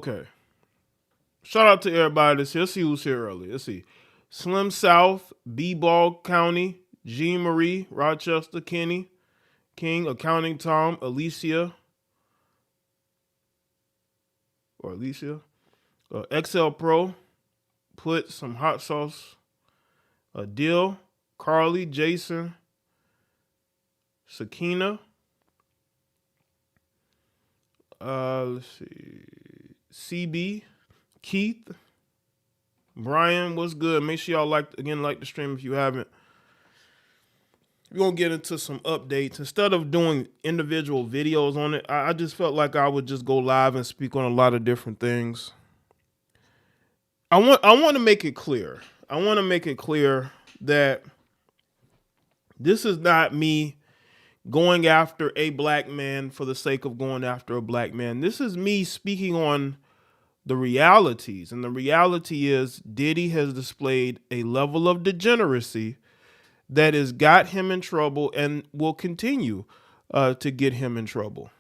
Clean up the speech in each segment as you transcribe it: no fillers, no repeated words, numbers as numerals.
Okay. Shout out to everybody that's here. Let's see who's here early. Let's see. Slim South, B-Ball County, Jean Marie, Rochester, Kenny, King, Accounting Tom, Alicia, XL Pro, put some hot sauce, Dill, Carly, Jason, Sakina. Let's see. CB, Keith, Brian, what's good? Make sure y'all like the stream if you haven't. We're going to get into some updates. Instead of doing individual videos on it, I just felt like I would just go live and speak on a lot of different things. I want to make it clear. I want to make it clear that this is not me going after a black man for the sake of going after a black man. This is me speaking on the realities. And the reality is Diddy has displayed a level of degeneracy that has got him in trouble and will continue to get him in trouble.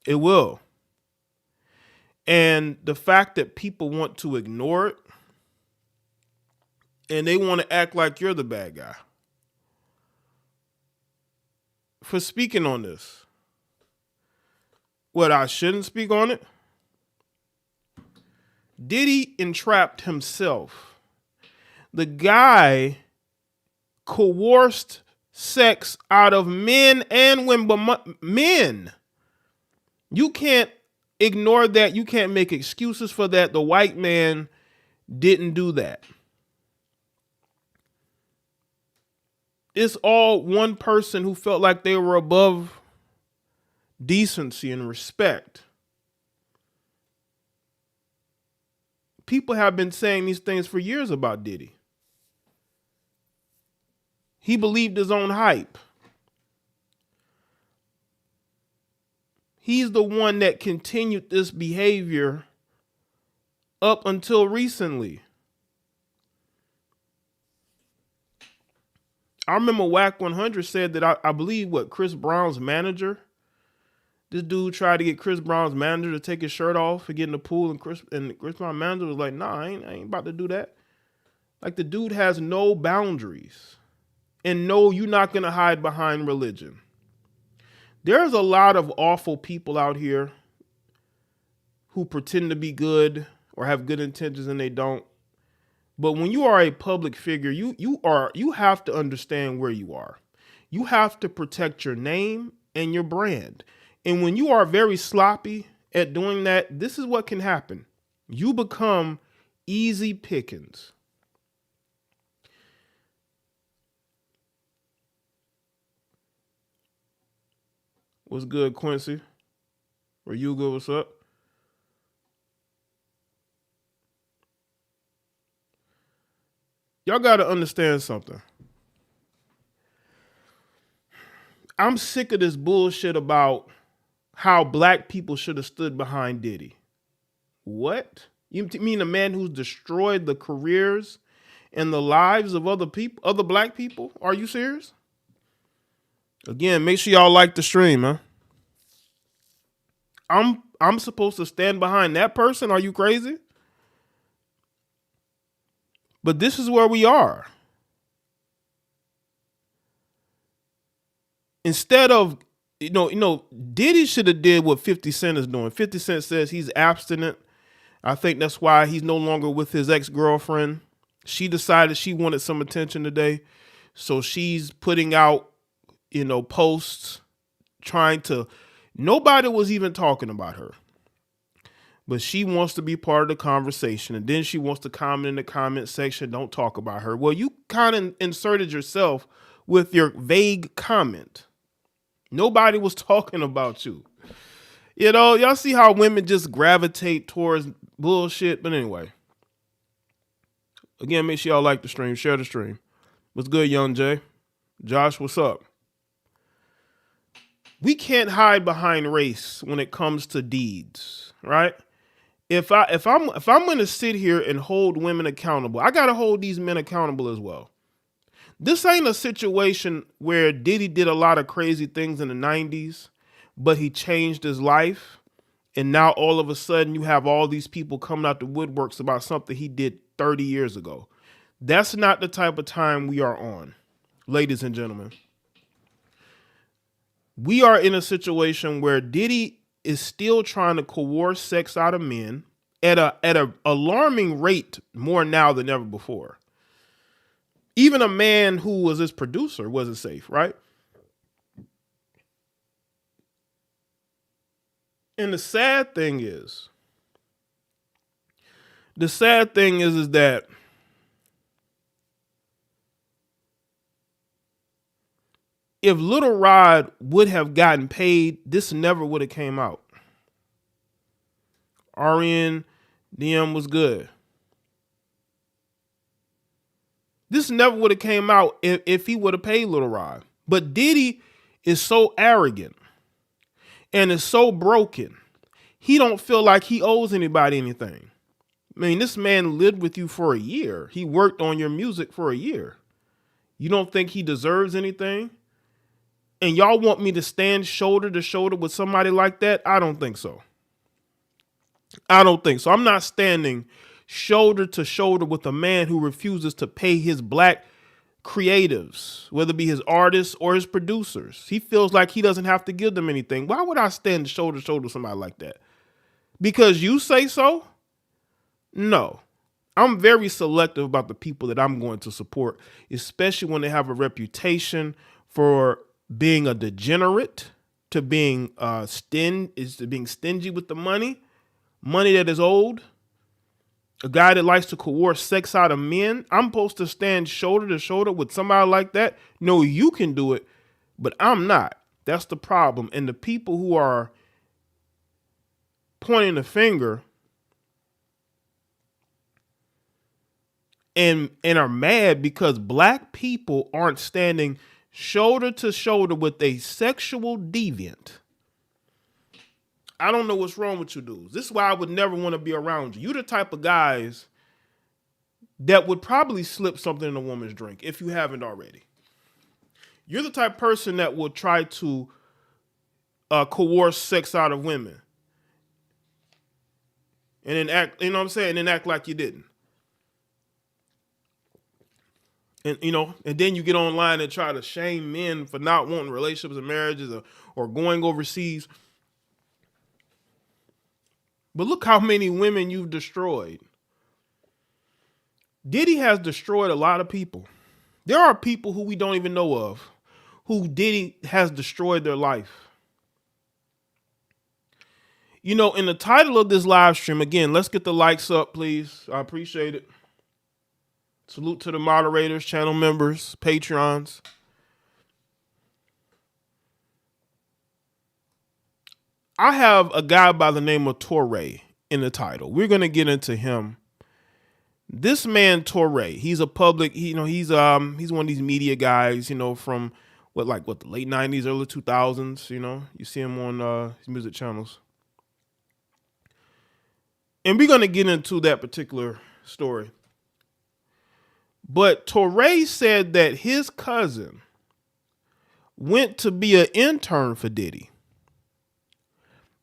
It will. And the fact that people want to ignore it and they want to act like you're the bad guy for speaking on this. What, I shouldn't speak on it? Diddy entrapped himself. The guy coerced sex out of men and women, but men. You can't ignore that. You can't make excuses for that. The white man didn't do that. It's all one person who felt like they were above decency and respect. People have been saying these things for years about Diddy. He believed his own hype. He's the one that continued this behavior up until recently. I remember Wack 100 said that I believe Chris Brown's manager, this dude tried to get Chris Brown's manager to take his shirt off and get in the pool, and Chris Brown's manager was like, nah, I ain't about to do that. Like, the dude has no boundaries. And no, you're not going to hide behind religion. There's a lot of awful people out here who pretend to be good or have good intentions and they don't. But when you are a public figure, you have to understand where you are. You have to protect your name and your brand. And when you are very sloppy at doing that, this is what can happen. You become easy pickings. What's good, Quincy? Are you good? What's up? Y'all got to understand something. I'm sick of this bullshit about how black people should have stood behind Diddy. What? You mean a man who's destroyed the careers and the lives of other people, other black people? Are you serious? Again, make sure y'all like the stream, huh? I'm supposed to stand behind that person? Are you crazy? But this is where we are. Instead of, Diddy should have did what 50 Cent is doing. 50 Cent says he's abstinent. I think that's why he's no longer with his ex-girlfriend. She decided she wanted some attention today. So she's putting out, posts nobody was even talking about her. But she wants to be part of the conversation. And then she wants to comment in the comment section, don't talk about her. Well, you kind of inserted yourself with your vague comment. Nobody was talking about you. Y'all see how women just gravitate towards bullshit. But anyway, again, make sure y'all like the stream, share the stream. What's good, Young Jay? Josh, what's up? We can't hide behind race when it comes to deeds, right? If I'm going to sit here and hold women accountable, I got to hold these men accountable as well. This ain't a situation where Diddy did a lot of crazy things in the 90s, but he changed his life And now all of a sudden you have all these people coming out the woodworks about something he did 30 years ago. That's not the type of time we are on, ladies and gentlemen. We are in a situation where Diddy is still trying to coerce sex out of men at a alarming rate, more now than ever before. Even a man who was his producer wasn't safe, right? And the sad thing is that if Little Rod would have gotten paid, this never would have came out. H.a.r.e.m was good. This never would have came out if he would have paid Little Rod. But Diddy is so arrogant and is so broken. He don't feel like he owes anybody anything. I mean, this man lived with you for a year. He worked on your music for a year. You don't think he deserves anything? And y'all want me to stand shoulder to shoulder with somebody like that? I don't think so. I don't think so. I'm not standing shoulder to shoulder with a man who refuses to pay his black creatives, whether it be his artists or his producers. He feels like he doesn't have to give them anything. Why would I stand shoulder to shoulder with somebody like that? Because you say so? No. I'm very selective about the people that I'm going to support, especially when they have a reputation for being a degenerate, to being stingy with the money that is owed. A guy that likes to coerce sex out of men. I'm supposed to stand shoulder to shoulder with somebody like that? No, you can do it, but I'm not. That's the problem. And the people who are pointing the finger and are mad because black people aren't standing shoulder to shoulder with a sexual deviant. I don't know what's wrong with you dudes. This is why I would never want to be around you. You're the type of guys that would probably slip something in a woman's drink if you haven't already. You're the type of person that would try to coerce sex out of women. And then act, you know what I'm saying? And then act like you didn't. And, you know, and then you get online and try to shame men for not wanting relationships and marriages or going overseas. But look how many women you've destroyed. Diddy has destroyed a lot of people. There are people who we don't even know of who Diddy has destroyed their life. You know, in the title of this live stream, again, let's get the likes up, please. I appreciate it. Salute to the moderators, channel members, Patreons. I have a guy by the name of Toure in the title. We're going to get into him. This man, Toure, he's a public, he's one of these media guys, from the late 90s, early 2000s, you see him on his music channels. And we're going to get into that particular story. But Toure said that his cousin went to be an intern for Diddy.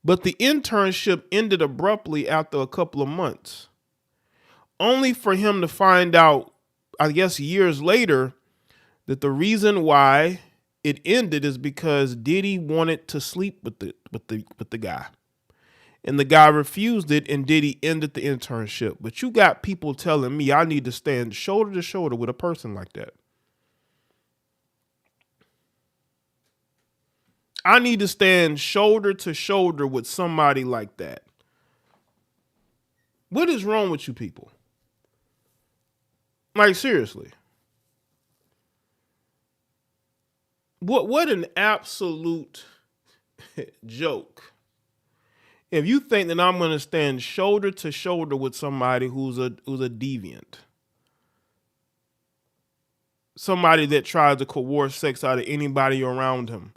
But the internship ended abruptly after a couple of months, only for him to find out, I guess years later, that the reason why it ended is because Diddy wanted to sleep with the guy. And the guy refused it, and Diddy ended the internship. But you got people telling me I need to stand shoulder to shoulder with a person like that. I need to stand shoulder to shoulder with somebody like that. What is wrong with you people? Like, seriously. What an absolute joke. If you think that I'm going to stand shoulder to shoulder with somebody who's a deviant, somebody that tries to coerce sex out of anybody around him,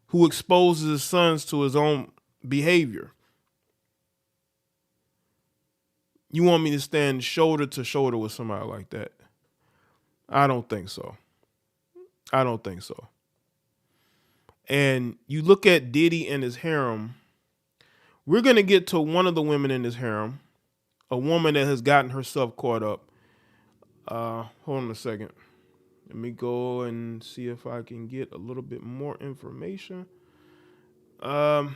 who exposes his sons to his own behavior, you want me to stand shoulder to shoulder with somebody like that? I don't think so. I don't think so. And you look at Diddy and his harem, We're going to get to one of the women in this harem, a woman that has gotten herself caught up. Hold on a second. Let me go and see if I can get a little bit more information. Let's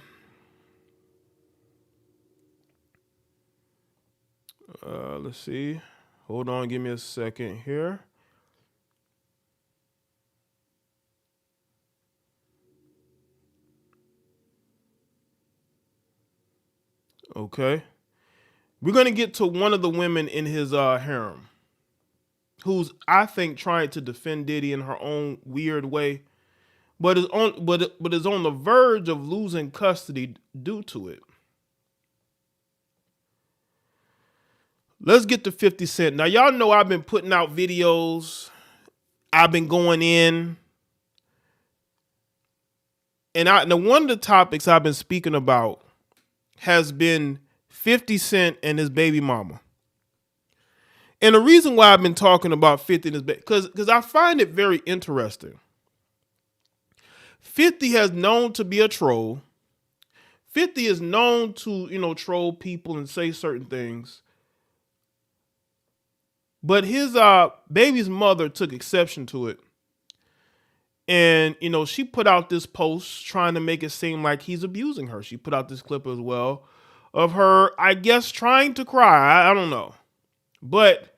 see. Hold on, give me a second here. Okay. We're going to get to one of the women in his harem who's, I think, trying to defend Diddy in her own weird way, but is on the verge of losing custody due to it. Let's get to 50 Cent. Now, y'all know I've been putting out videos. I've been going in. And one of the topics I've been speaking about has been 50 Cent and his baby mama. And the reason why I've been talking about 50 and his baby, because I find it very interesting. 50 has known to be a troll. 50 is known to, troll people and say certain things. But his baby's mother took exception to it. And, she put out this post trying to make it seem like he's abusing her. She put out this clip as well of her, I guess, trying to cry. I don't know. But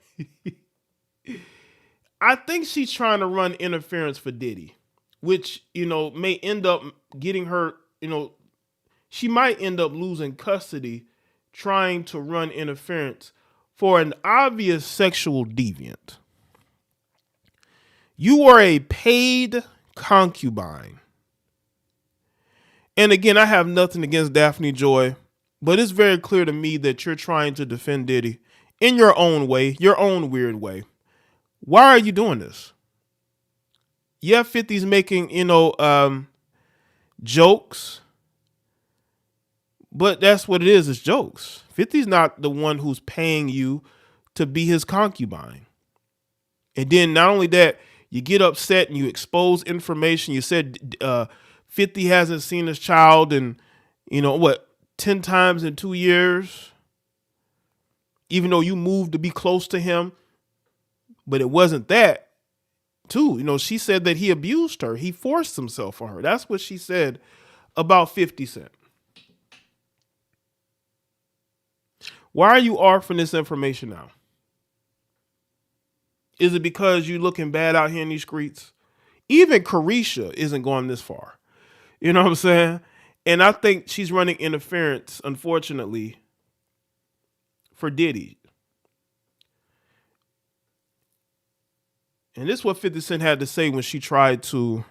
I think she's trying to run interference for Diddy, which, may end up getting her, she might end up losing custody trying to run interference for an obvious sexual deviant. You are a paid concubine. And again, I have nothing against Daphne Joy, but it's very clear to me that you're trying to defend Diddy in your own way, your own weird way. Why are you doing this? Yeah, 50's making, jokes. But that's what it is. It's jokes. 50's not the one who's paying you to be his concubine. And then not only that, you get upset and you expose information. You said 50 hasn't seen his child in, 10 times in 2 years. Even though you moved to be close to him. But it wasn't that, too. She said that he abused her. He forced himself on her. That's what she said about 50 Cent. Why are you offering this information now? Is it because you're looking bad out here in these streets? Even Carisha isn't going this far. You know what I'm saying? And I think she's running interference, unfortunately, for Diddy. And this is what 50 Cent had to say when she tried to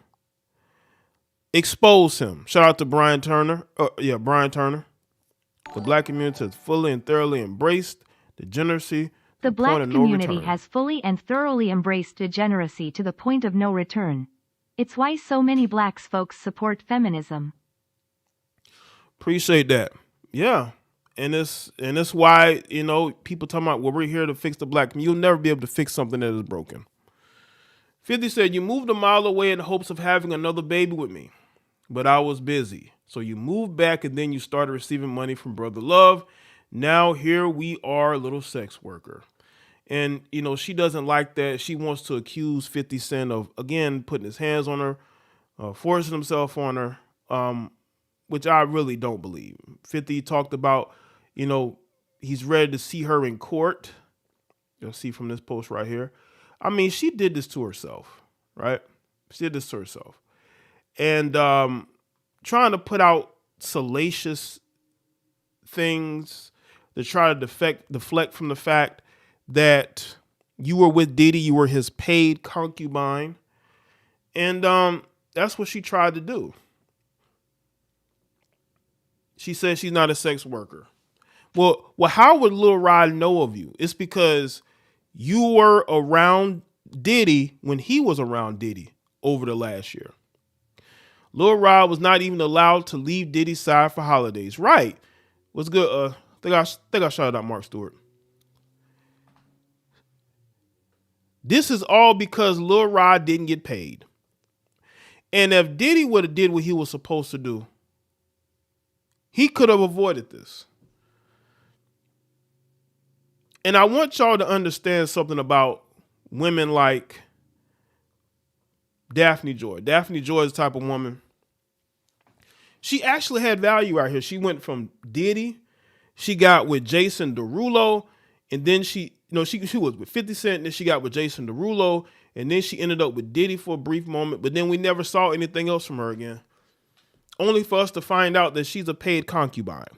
expose him. Shout out to Brian Turner. Brian Turner. The black community has fully and thoroughly embraced degeneracy. The black community has fully and thoroughly embraced degeneracy to the point of no return. It's why so many black folks support feminism. Appreciate that. Yeah. And it's why, people talking about, well, we're here to fix the black community. You'll never be able to fix something that is broken. 50 said, you moved a mile away in hopes of having another baby with me, but I was busy. So you moved back and then you started receiving money from Brother Love. Now here we are, little sex worker. And, she doesn't like that. She wants to accuse 50 Cent of, again, putting his hands on her, forcing himself on her, which I really don't believe. 50 talked about, he's ready to see her in court. You'll see from this post right here. I mean, she did this to herself, right? She did this to herself. And trying to put out salacious things to try to deflect from the fact that you were with Diddy, you were his paid concubine. And that's what she tried to do. She said she's not a sex worker. Well, how would Lil Rod know of you? It's because you were around Diddy when he was around Diddy over the last year. Lil Rod was not even allowed to leave Diddy's side for holidays. Right. What's good? I think I shouted out Mark Stewart. This is all because Lil Rod didn't get paid. And if Diddy would have did what he was supposed to do, He could have avoided this. And I want y'all to understand something about women like Daphne Joy. Daphne Joy is the type of woman. She actually had value out here. She went from Diddy, she got with Jason Derulo, and then she was with 50 Cent, and then she got with Jason Derulo, and then she ended up with Diddy for a brief moment, but then we never saw anything else from her again. Only for us to find out that she's a paid concubine.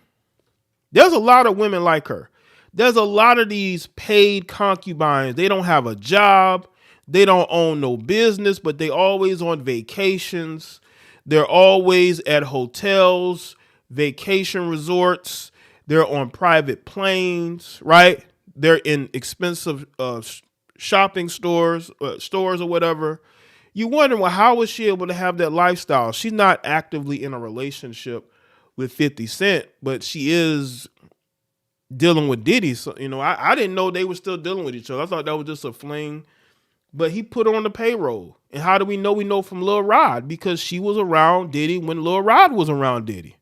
There's a lot of women like her. There's a lot of these paid concubines. They don't have a job. They don't own no business, but they always on vacations. They're always at hotels, vacation resorts. They're on private planes, right? They're in expensive shopping stores or whatever. You wonder, well, how was she able to have that lifestyle? She's not actively in a relationship with 50 Cent, but she is dealing with Diddy. So, I didn't know they were still dealing with each other. I thought that was just a fling. But he put her on the payroll. And how do we know? We know from Lil Rod, because she was around Diddy when Lil Rod was around Diddy.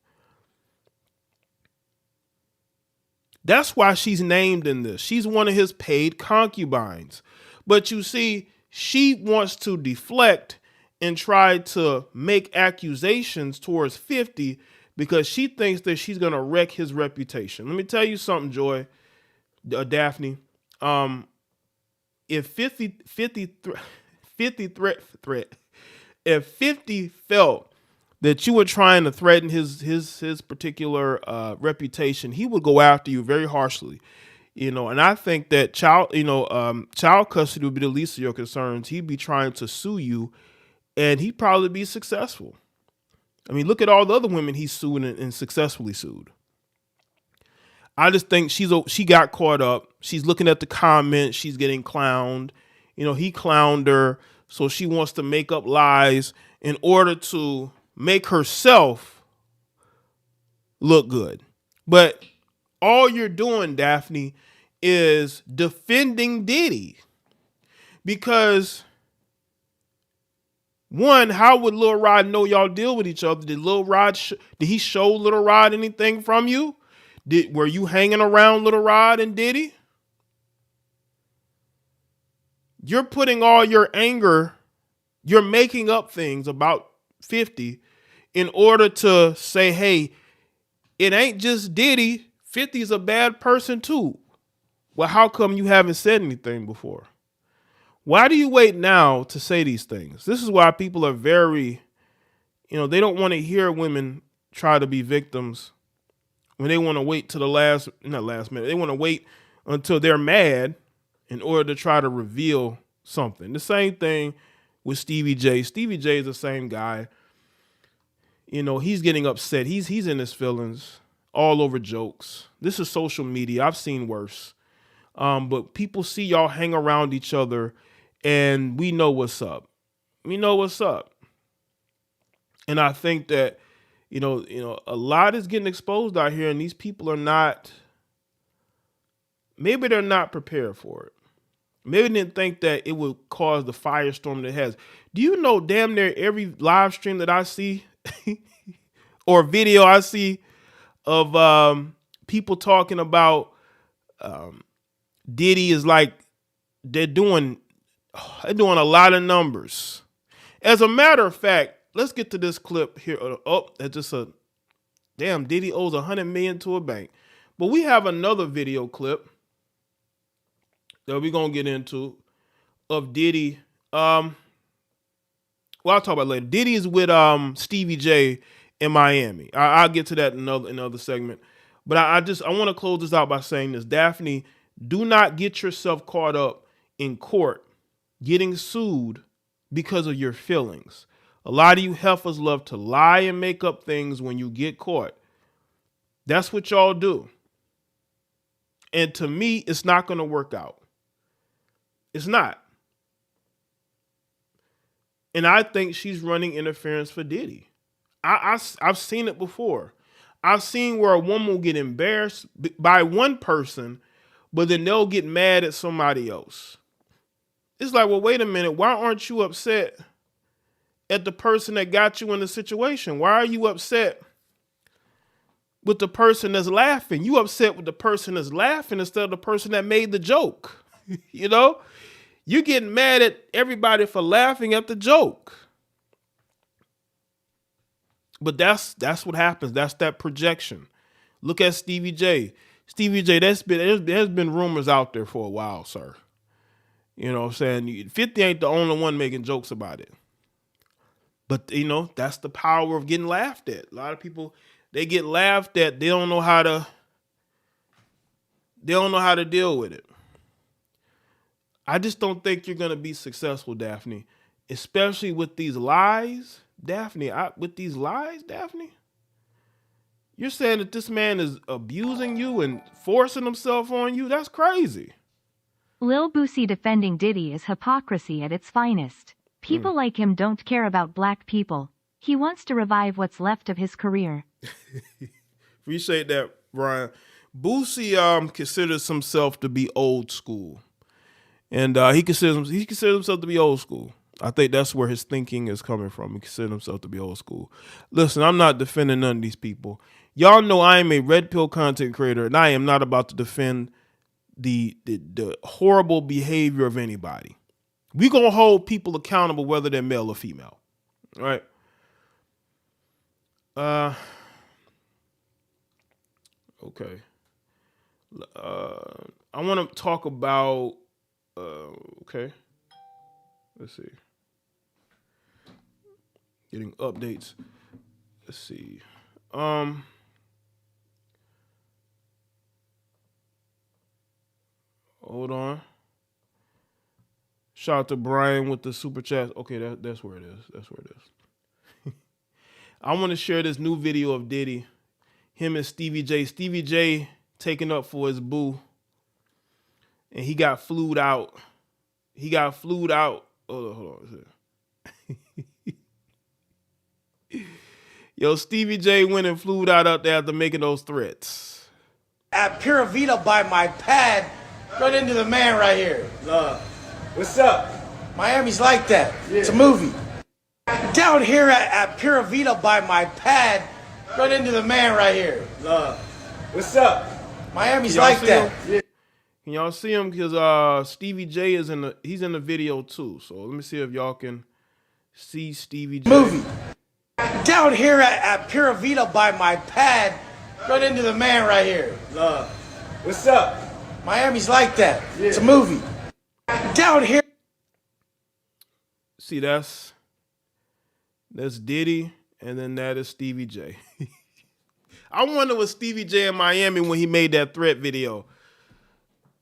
That's why she's named in this. She's one of his paid concubines. But you see, she wants to deflect and try to make accusations towards 50 because she thinks that she's going to wreck his reputation. Let me tell you something, Joy, Daphne. If 50 felt that you were trying to threaten his particular reputation, he would go after you very harshly. And I think that child custody would be the least of your concerns. He'd be trying to sue you, and he'd probably be successful. I mean, look at all the other women he's sued and successfully sued. I just think she got caught up. She's looking at the comments. She's getting clowned. He clowned her, so she wants to make up lies in order to make herself look good. But all you're doing, Daphne, is defending Diddy. Because, one, how would Lil Rod know y'all deal with each other? Did he show Lil Rod anything from you? Were you hanging around Lil Rod and Diddy? You're putting all your anger, you're making up things about 50 in order to say, hey, it ain't just Diddy. 50's a bad person too. Well, how come you haven't said anything before? Why do you wait now to say these things? This is why people are very, they don't want to hear women try to be victims when they want to wait to not last minute. They want to wait until they're mad in order to try to reveal something. The same thing with Stevie J. Stevie J is the same guy. He's getting upset. He's in his feelings all over jokes. This is social media. I've seen worse. But people see y'all hang around each other, and we know what's up. We know what's up. And I think that, a lot is getting exposed out here, and these people are not, maybe they're not prepared for it. Maybe they didn't think that it would cause the firestorm that it has. Do you know damn near every live stream that I see or video I see of people talking about Diddy is like they're doing a lot of numbers. As a matter of fact, let's get to this clip here. Oh, that's just damn, Diddy owes $100 million to a bank. But we have another video clip that we're going to get into of Diddy. I'll talk about it later. Diddy is with Stevie J in Miami. I'll get to that in another segment. But I want to close this out by saying this. Daphne, do not get yourself caught up in court getting sued because of your feelings. A lot of you heifers love to lie and make up things when you get caught. That's what y'all do. And to me, it's not going to work out. It's not. And I think she's running interference for Diddy. I've seen it before. I've seen where a woman will get embarrassed by one person, but then they'll get mad at somebody else. It's like, well, wait a minute. Why aren't you upset at the person that got you in the situation? Why are you upset with the person that's laughing. You upset with the person that's laughing instead of the person that made the joke. You know, you getting mad at everybody for laughing at the joke. But that's what happens. That's that projection. Look at Stevie J. Stevie J, there's been rumors out there for a while, sir. You know what I'm saying? 50 ain't the only one making jokes about it. But, you know, that's the power of getting laughed at. A lot of people, they get laughed at. They don't know how to deal with it. I just don't think you're going to be successful, Daphne, especially with these lies. Daphne, you're saying that this man is abusing you and forcing himself on you? That's crazy. Lil Boosie defending Diddy is hypocrisy at its finest. People like him don't care about black people. He wants to revive what's left of his career. Appreciate that, Brian. Boosie considers himself to be old school. And he considers himself to be old school. I think that's where his thinking is coming from. He considers himself to be old school. Listen, I'm not defending none of these people. Y'all know I am a red pill content creator, and I am not about to defend the horrible behavior of anybody. We're going to hold people accountable whether they're male or female. All right? Okay. I want to talk about okay. Let's see. Getting updates. Let's see. Hold on. Shout out to Brian with the super chat. Okay, that's where it is. That's where it is. I want to share this new video of Diddy. Him and Stevie J. Stevie J taking up for his boo. And he got flued out. Hold on. Yo, Stevie J went and flew out there after making those threats. At Pura Vida by my pad, right into the man right here. Love. What's up? Miami's like that. Yeah. It's a movie. Down here at Pura Vida by my pad, right into the man right here. Love. What's up? Miami's like that. Yeah. Can y'all see him? Because Stevie J is in the video too. So let me see if y'all can see Stevie J. Movie. Down here at Pura Vida by my pad, right into the man right here. Love. What's up? Miami's like that. Yeah. It's a movie. Down here. See, that's Diddy, and then that is Stevie J. I wonder what Stevie J in Miami when he made that threat video.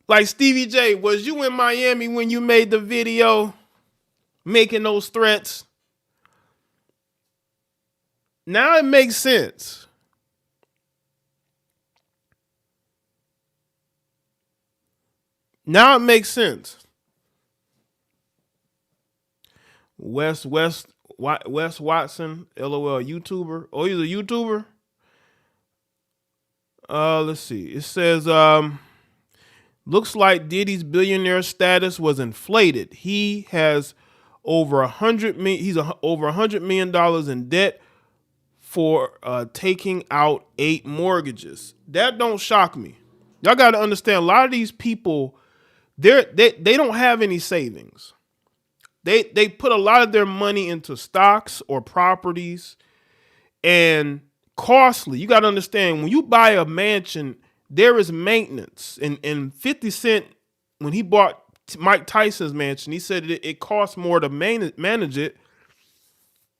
Like, Stevie J, was you in Miami when you made the video making those threats? Now it makes sense. Now it makes sense. Wes Watson, LOL, YouTuber. Oh, he's a YouTuber? Let's see. It says, looks like Diddy's billionaire status was inflated. He has over $100 million in debt for taking out 8 mortgages. That don't shock me. Y'all got to understand, a lot of these people, they don't have any savings. They put a lot of their money into stocks or properties, and costly. You got to understand, when you buy a mansion, there is maintenance. And 50 Cent, when he bought Mike Tyson's mansion, he said it costs more to manage it,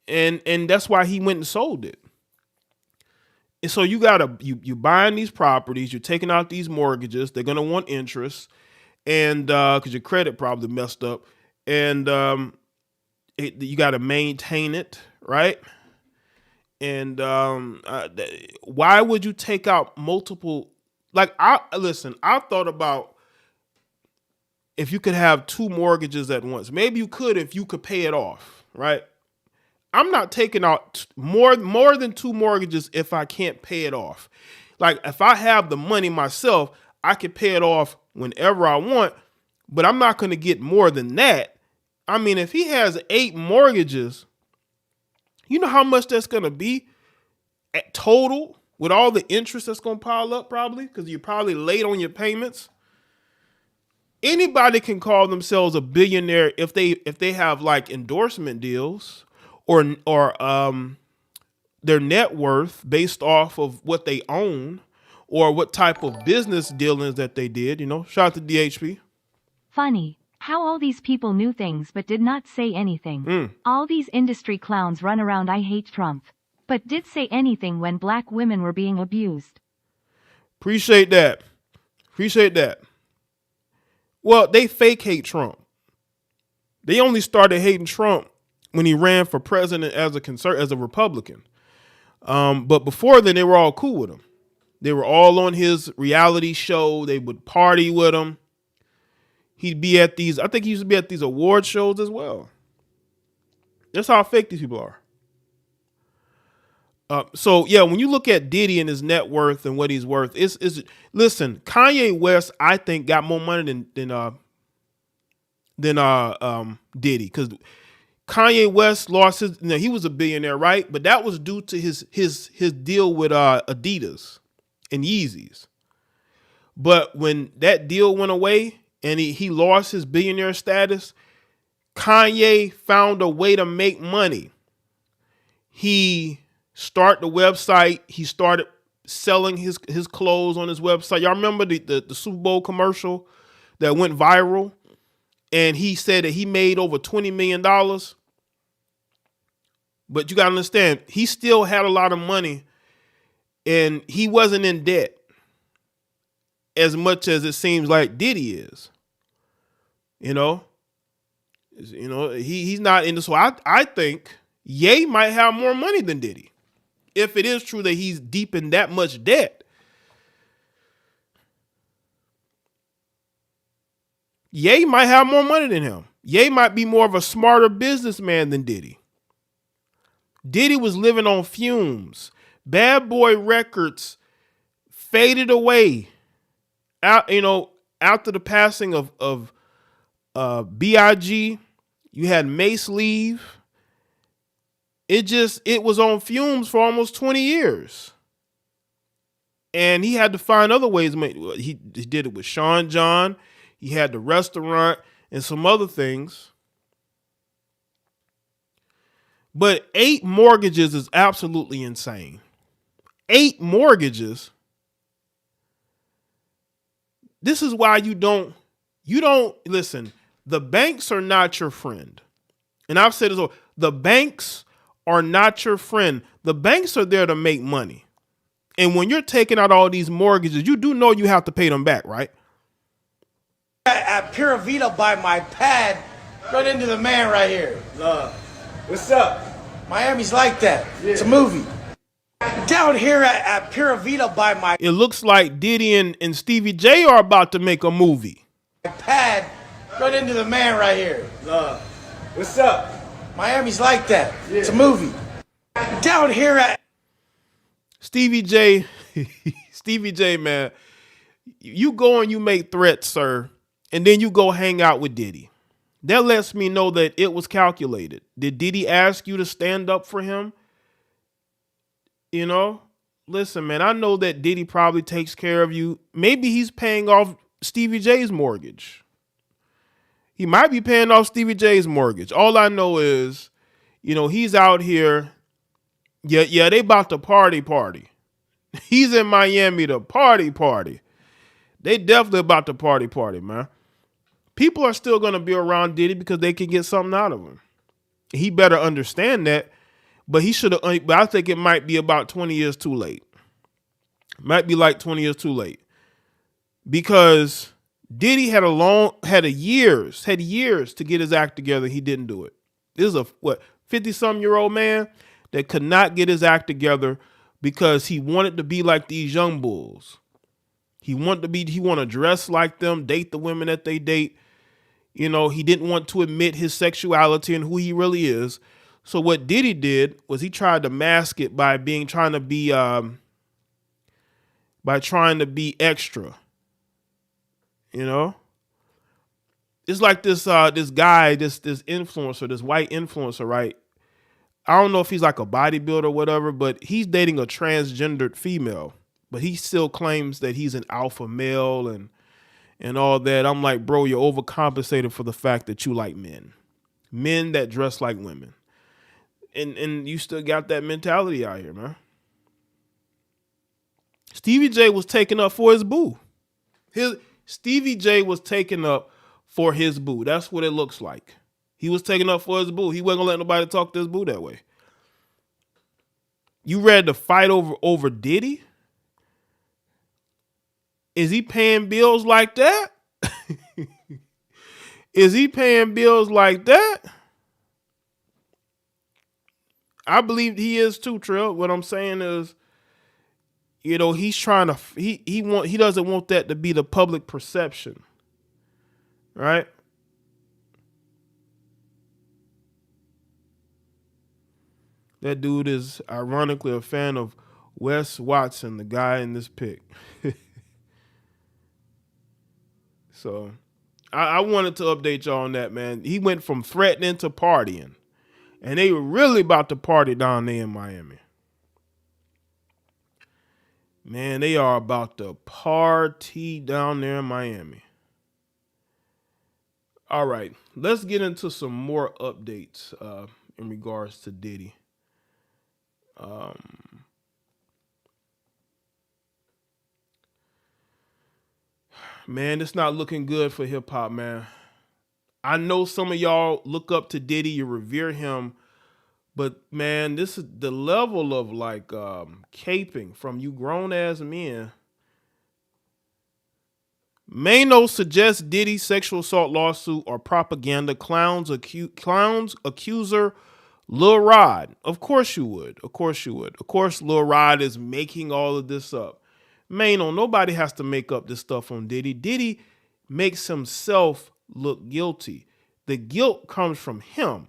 and that's why he went and sold it. And so you buying these properties, you're taking out these mortgages. They're gonna want interest, and because your credit probably messed up, and you got to maintain it, right? And why would you take out multiple? Like, I thought about if you could have 2 mortgages at once. Maybe you could if you could pay it off, right? I'm not taking out more than 2 mortgages if I can't pay it off. Like, if I have the money myself, I can pay it off whenever I want, but I'm not going to get more than that. I mean, if he has 8 mortgages, you know how much that's going to be at total with all the interest that's going to pile up probably, because you're probably late on your payments. Anybody can call themselves a billionaire if they have like endorsement deals or their net worth based off of what they own or what type of business dealings that they did. Shout out to DHP. Funny how all these people knew things but did not say anything. All these industry clowns run around I hate Trump, but did say anything when black women were being abused. Appreciate that. Well, they fake hate Trump. They only started hating Trump when he ran for president as a Republican. But before then, they were all cool with him. They were all on his reality show. They would party with him. He'd be at these, I think he used to be at these award shows as well. That's how fake these people are. So yeah, when you look at Diddy and his net worth and what he's worth, listen, Kanye West, I think, got more money than Diddy, because Kanye West lost his. He was a billionaire, right? But that was due to his deal with Adidas and Yeezys. But when that deal went away and he lost his billionaire status, Kanye found a way to make money. He started the website. He started selling his clothes on his website. Y'all remember the Super Bowl commercial that went viral? And he said that he made over $20 million. But you got to understand, he still had a lot of money and he wasn't in debt as much as it seems like Diddy is. He's not in this. So I think Ye might have more money than Diddy, if it is true that he's deep in that much debt. Ye might have more money than him. Ye might be more of a smarter businessman than Diddy. Diddy was living on fumes. Bad Boy Records faded away after the passing of B.I.G. You had Mace leave. It was on fumes for almost 20 years. And he had to find other ways to make. He did it with Sean John. He had the restaurant and some other things. But 8 mortgages is absolutely insane. 8 mortgages. This is why you don't listen. The banks are not your friend. And I've said this, the banks are not your friend. The banks are there to make money. And when you're taking out all these mortgages, you do know you have to pay them back, right? At Pura Vida by my pad, run into the man right here. What's up? Miami's like that. Yeah. It's a movie. Down here at Pura Vida by my It looks like Diddy and Stevie J are about to make a movie. Pad, run into the man right here. What's up? Miami's like that. Yeah. It's a movie. Down here at Stevie J, man, you go and you make threats, sir, and then you go hang out with Diddy. That lets me know that it was calculated. Did Diddy ask you to stand up for him? Listen, man, I know that Diddy probably takes care of you. Maybe he's paying off Stevie J's mortgage. He might be paying off Stevie J's mortgage. All I know is, he's out here. Yeah, they about to party. He's in Miami to party. They definitely about to party, man. People are still going to be around Diddy because they can get something out of him. He better understand that, but but I think it might be about 20 years too late. Might be like 20 years too late. Because Diddy had years to get his act together. He didn't do it. This is a 50-some-year-old man that could not get his act together because he wanted to be like these young bulls. He wanted to dress like them, date the women that they date. He didn't want to admit his sexuality and who he really is. So what Diddy did was he tried to mask it by trying to be extra. It's like this guy, this influencer, this white influencer, right? I don't know if he's like a bodybuilder or whatever, but he's dating a transgendered female. But he still claims that he's an alpha male and all that. I'm like, bro, you're overcompensated for the fact that you like men. Men that dress like women. And you still got that mentality out here, man. Stevie J was taken up for his boo. Stevie J was taken up for his boo. That's what it looks like. He was taken up for his boo. He wasn't gonna let nobody talk to his boo that way. You ready to fight over Diddy? Is he paying bills like that? Is he paying bills like that? I believe he is too, Trill. What I'm saying is, you know, he's trying to he doesn't want that to be the public perception. Right? That dude is ironically a fan of Wes Watson, the guy in this pic. So I wanted to update y'all on that, man. He went from threatening to partying. And they were really about to party down there in Miami. Man, they are about to party down there in Miami. All right, let's get into some more updates in regards to Diddy. Man, it's not looking good for hip hop, man. I know some of y'all look up to Diddy, you revere him, but man, this is the level of like caping from you grown ass men. Mano suggests Diddy sexual assault lawsuit or propaganda. Clowns accuser Lil Rod. Of course you would. Of course you would. Of course Lil Rod is making all of this up. Mano, nobody has to make up this stuff on Diddy. Diddy makes himself look guilty. The guilt comes from him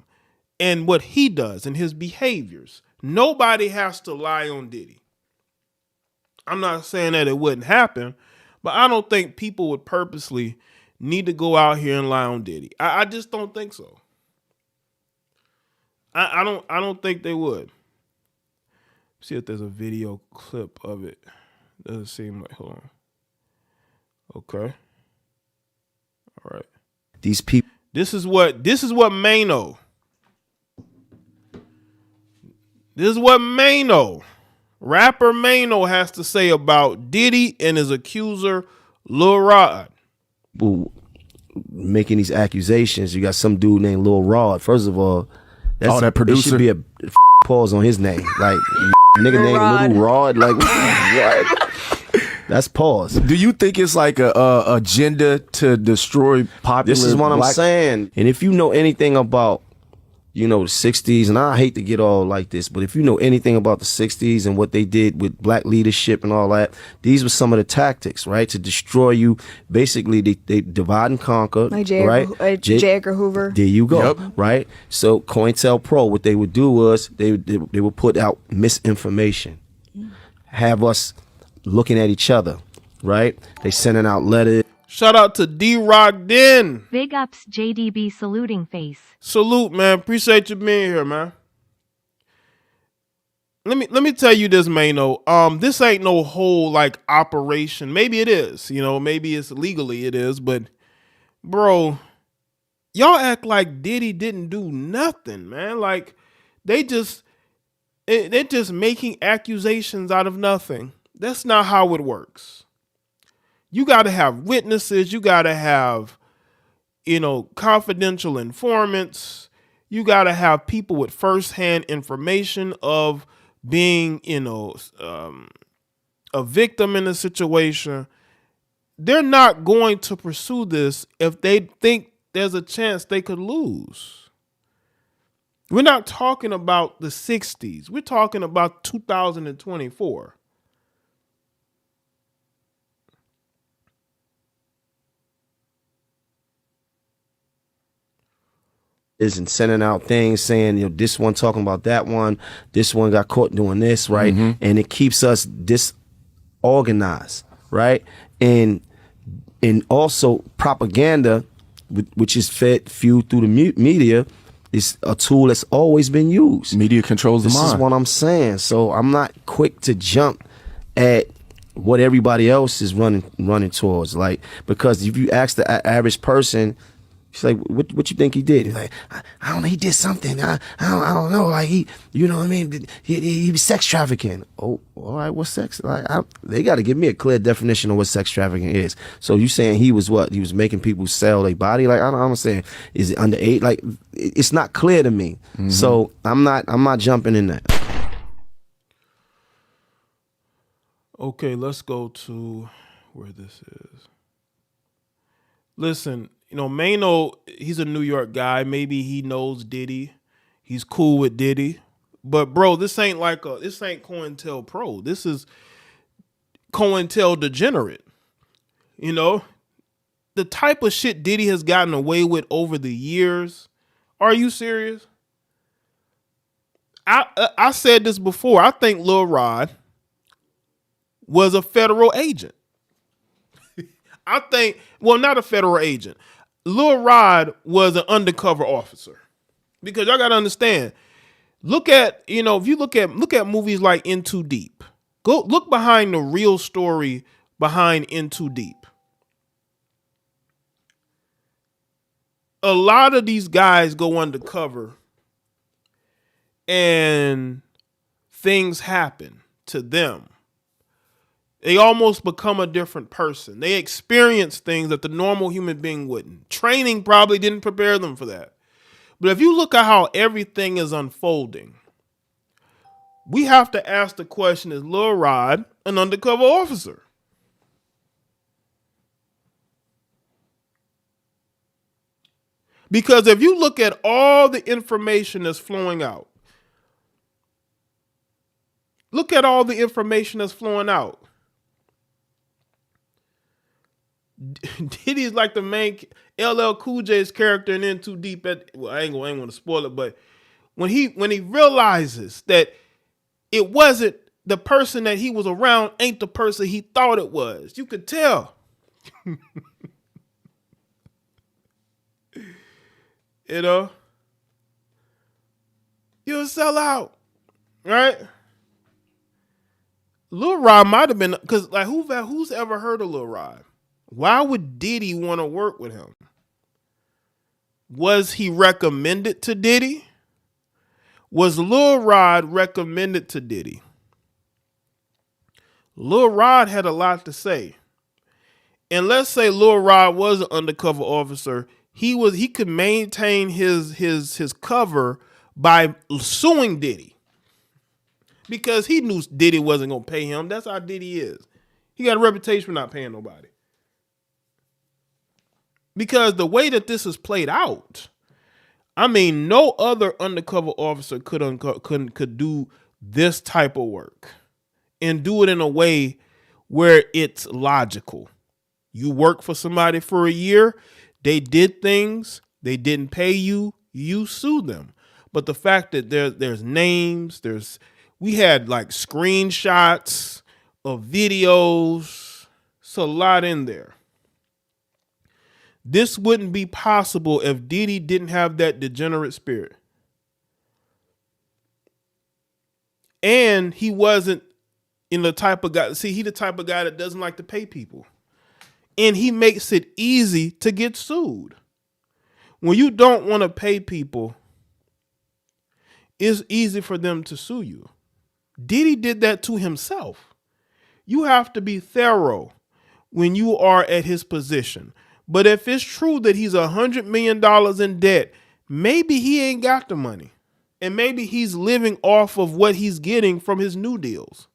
and what he does and his behaviors. Nobody has to lie on Diddy. I'm not saying that it wouldn't happen, but I don't think people would purposely need to go out here and lie on Diddy. I just don't think so. I don't think they would. See if there's a video clip of it. Doesn't seem like, hold on. Okay. All right. These people. This is what Mano. This is what Mano, rapper Mano, has to say about Diddy and his accuser Lil Rod. Making these accusations. You got some dude named Lil Rod. First of all, that producer should be a pause on his name. Like nigga named Little Rod. Like what? That's pause. Do you think it's like a agenda to destroy popular? This is what I'm saying. And if you know anything about, you know, the 60s, and I hate to get all like this, but if you know anything about the 60s and what they did with black leadership and all that, these were some of the tactics, right? To destroy you. Basically, they divide and conquer, like right? J. Edgar Hoover. There you go, Yep. right? So COINTELPRO, what they would do was they would put out misinformation, have us looking at each other, right? They sending out letters. Shout out to D-Rock Den. Big ups JDB saluting face. Salute, man. Appreciate you being here, man. Let me tell you this, Mano. This ain't no whole like operation. Maybe it is, you know, maybe it's legally it is, but bro, y'all act like Diddy didn't do nothing, man. Like they're just making accusations out of nothing. That's not how it works. You got to have witnesses. You got to have, you know, confidential informants. You got to have people with firsthand information of being, you know, a victim in a situation. They're not going to pursue this if they think there's a chance they could lose. We're not talking about the 60s. We're talking about 2024. And sending out things saying, you know, this one talking about that one, this one got caught doing this, right? Mm-hmm. And it keeps us disorganized, right? And also propaganda, which is fueled through the media, it's a tool that's always been used. Media controls the mind. This is what I'm saying. So I'm not quick to jump at what everybody else is running towards. Like, because if you ask the average person, she's like, what you think he did? He's like, I don't know, he did something. I don't know. Like, he, you know what I mean? He was sex trafficking. Oh, all right, what's sex? Like, they got to give me a clear definition of what sex trafficking is. So you saying he was what? He was making people sell their body? Like, I'm saying, is it underage? Like, it's not clear to me. So I'm not jumping in that. Okay, let's go to where this is. Listen, you know, Mano, he's a New York guy. Maybe he knows Diddy. He's cool with Diddy. But bro, this ain't COINTELPRO. This is COINTELDegenerate. You know? The type of shit Diddy has gotten away with over the years. Are you serious? I said this before. I think Lil Rod was a federal agent. I think, well, not a federal agent. Lil Rod was an undercover officer. Because y'all gotta understand, look at, you know, if you look at movies like In Too Deep, go look behind the real story behind In Too Deep. A lot of these guys go undercover and things happen to them. They almost become a different person. They experience things that the normal human being wouldn't. Training probably didn't prepare them for that. But if you look at how everything is unfolding, we have to ask the question, is Lil Rod an undercover officer? Because if you look at all the information that's flowing out, Diddy's like the main LL Cool J's character in Too Deep. I ain't gonna spoil it, but when he realizes that it wasn't the person that he was around, ain't the person he thought it was, you could tell. You know, you're a sellout, right? Lil Rod might have been, because like who's ever heard of Lil Rod? Why would Diddy want to work with him? Was he recommended to Diddy? Was Lil Rod recommended to Diddy? Lil Rod had a lot to say. And let's say Lil Rod was an undercover officer. He could maintain his cover by suing Diddy. Because he knew Diddy wasn't going to pay him. That's how Diddy is. He got a reputation for not paying nobody. Because the way that this is played out, I mean, no other undercover officer could do this type of work and do it in a way where it's logical. You work for somebody for a year, they did things, they didn't pay you, you sue them. But the fact that there's names, we had like screenshots of videos, it's a lot in there. This wouldn't be possible if Diddy didn't have that degenerate spirit. And he wasn't the type of guy, he the type of guy that doesn't like to pay people. And he makes it easy to get sued. When you don't want to pay people, it's easy for them to sue you. Diddy did that to himself. You have to be thorough when you are at his position. But if it's true that he's $100 million in debt, maybe he ain't got the money. And maybe he's living off of what he's getting from his new deals.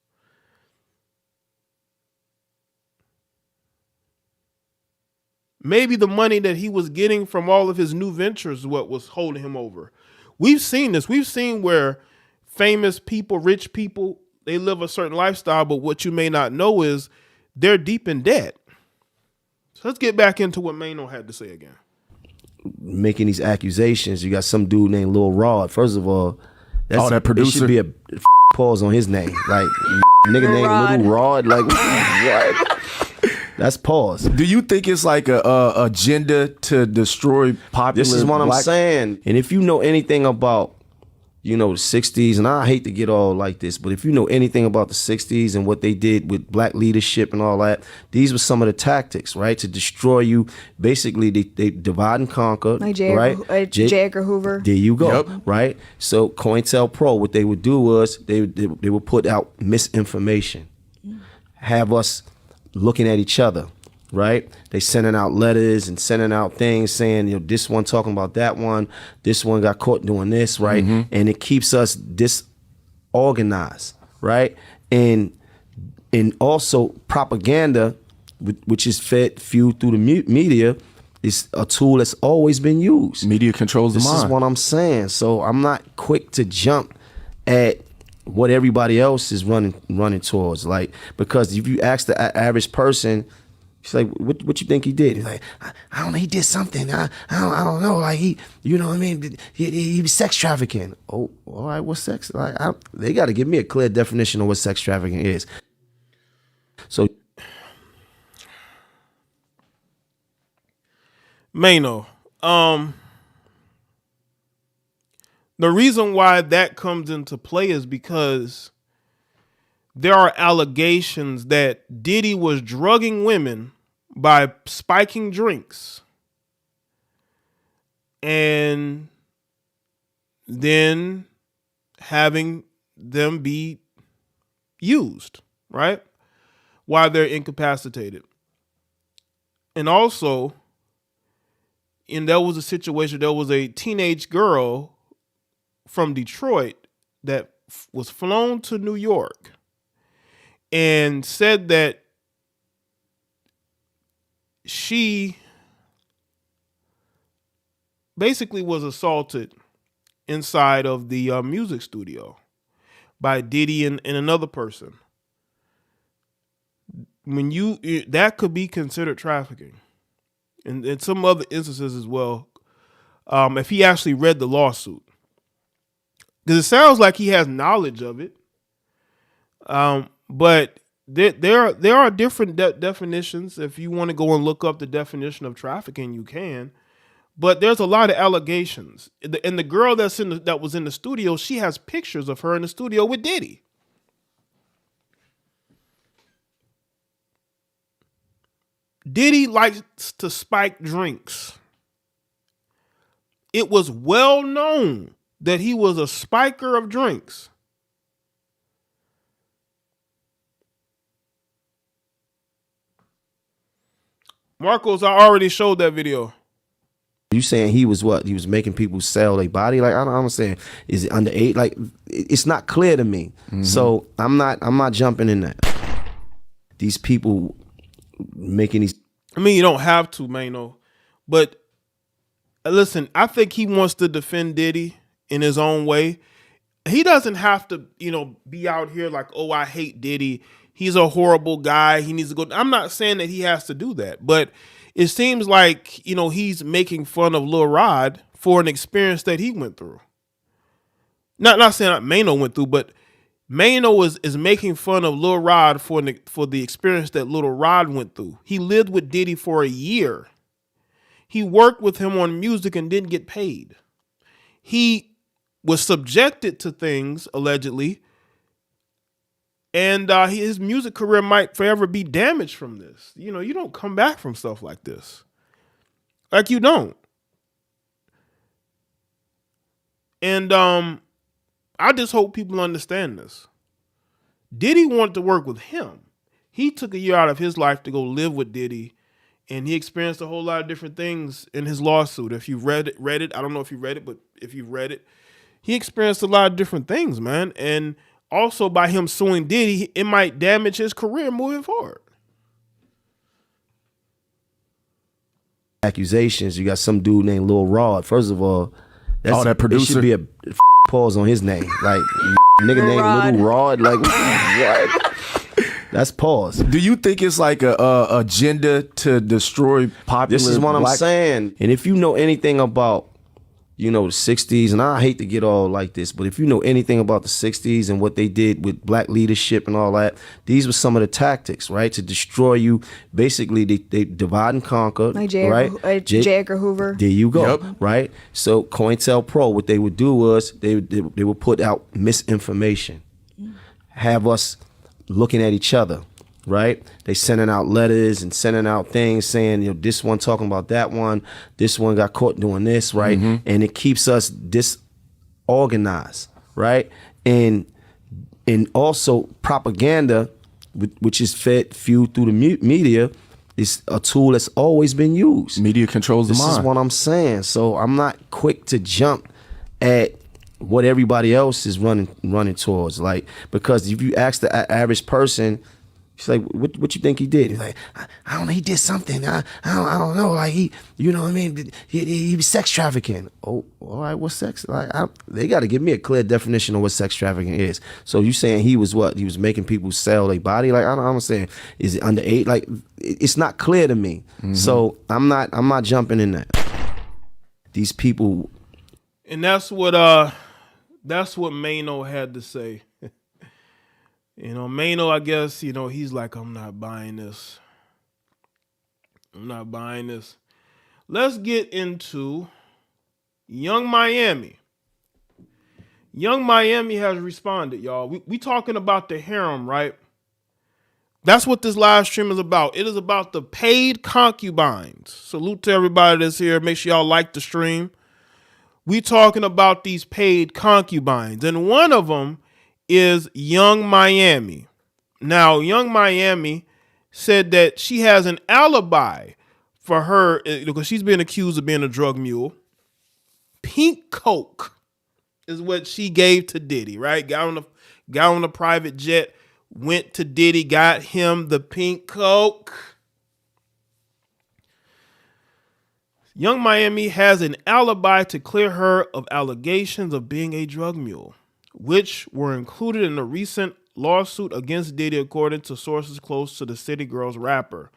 Maybe the money that he was getting from all of his new ventures is what was holding him over. We've seen this. We've seen where famous people, rich people, they live a certain lifestyle, but what you may not know is they're deep in debt. So let's get back into what Mano had to say again. Making these accusations, you got some dude named Lil Rod. First of all, that producer should be a pause on his name. Like nigga named Lil Rod. Like what? That's pause. Do you think it's like a agenda to destroy popular? This is what I'm saying. And if you know anything about, you know, the 60s, and I hate to get all like this, but if you know anything about the 60s and what they did with black leadership and all that, these were some of the tactics, right? To destroy you. Basically, they divide and conquer, Like right? J. Edgar Hoover. There you go, Yep. right? So COINTELPRO, what they would do was they would put out misinformation, have us looking at each other, right? They sending out letters and sending out things saying, you know, this one talking about that one, this one got caught doing this, right? And it keeps us disorganized, right? And also propaganda, which is fueled through the media, is a tool that's always been used. Media controls the mind. This is what I'm saying. So I'm not quick to jump at what everybody else is running towards, like, because if you ask the average person, she's like, what you think he did? He's like, I don't know, he did something. I don't know, like he, you know what I mean? He was sex trafficking. Oh, all right, what's sex? Like, they got to give me a clear definition of what sex trafficking is. So, Mano, the reason why that comes into play is because there are allegations that Diddy was drugging women by spiking drinks and then having them be used, right? While they're incapacitated. And also, and there was a situation, there was a teenage girl from Detroit that was flown to New York and said that she basically was assaulted inside of the music studio by Diddy and another person. When that could be considered trafficking, and some other instances as well, if he actually read the lawsuit. Because it sounds like he has knowledge of it, but there are different definitions. If you want to go and look up the definition of trafficking, you can. But there's a lot of allegations, and the girl that was in the studio, she has pictures of her in the studio with Diddy. Diddy likes to spike drinks. It was well known that he was a spiker of drinks. Marcos, I already showed that video. you saying he was what? He was making people sell their body? Like, I don't understand. Is it underage? Like, it's not clear to me. So I'm not jumping in that. These people making these. I mean, you don't have to, Mano. But listen, I think he wants to defend Diddy in his own way. He doesn't have to, be out here like, oh, I hate Diddy. He's a horrible guy. He needs to go. I'm not saying that he has to do that, but it seems like, he's making fun of Lil Rod for an experience that he went through. Not saying that Mano went through, but Mano is making fun of Lil Rod for the experience that Lil Rod went through. He lived with Diddy for a year. He worked with him on music and didn't get paid. He was subjected to things, allegedly, and his music career might forever be damaged from this. You don't come back from stuff like this. Like, you don't. And I just hope people understand this. Diddy wanted to work with him. He took a year out of his life to go live with Diddy, and he experienced a whole lot of different things in his lawsuit. If you've read it, I don't know if you read it, but if you've read it, he experienced a lot of different things, man. And also by him suing Diddy, it might damage his career moving forward. Accusations. You got some dude named Lil Rod. First of all, that producer. It should be a pause on his name. Like, nigga named Little Rod. Like, what? That's pause. Do you think it's like a agenda to destroy popular? This is what I'm saying. And if you know anything about, you know, the 60s, and I hate to get all like this, but if you know anything about the 60s and what they did with black leadership and all that, these were some of the tactics, right? To destroy you. Basically, they divide and conquer, Like right? J. Edgar Hoover. There you go, Yep. right? So COINTELPRO, what they would do was they would put out misinformation, have us looking at each other, right? They sending out letters and sending out things saying, you know, this one talking about that one, this one got caught doing this, right? And it keeps us disorganized, right? And also propaganda, which is fueled through the media, is a tool that's always been used. Media controls the This mind. is what I'm saying. So I'm not quick to jump at what everybody else is running towards, like, because if you ask the average person, she's like, what you think he did? He's like, I don't know, he did something. I don't know, like he, you know what I mean? He was sex trafficking. Oh, all right, what's sex? Like, they got to give me a clear definition of what sex trafficking is. So you saying he was what? He was making people sell their body? Like, I'm saying, is it under 8? Like, it's not clear to me. So I'm not jumping in that. These people. And that's what Mano had to say. You know, Mano, I guess, you know, he's like, I'm not buying this. I'm not buying this. Let's get into Young Miami. Young Miami has responded, y'all. We talking about the H.a.r.e.m, right? That's what this live stream is about. It is about the paid concubines. Salute to everybody that's here. Make sure y'all like the stream. We talking about these paid concubines. And one of them is Young Miami. Now, Young Miami said that she has an alibi for her because she's been accused of being a drug mule. Pink Coke is what she gave to Diddy, right? Got on a private jet, went to Diddy, got him the pink Coke. Young Miami has an alibi to clear her of allegations of being a drug mule, which were included in a recent lawsuit against Diddy, according to sources close to the City Girls rapper.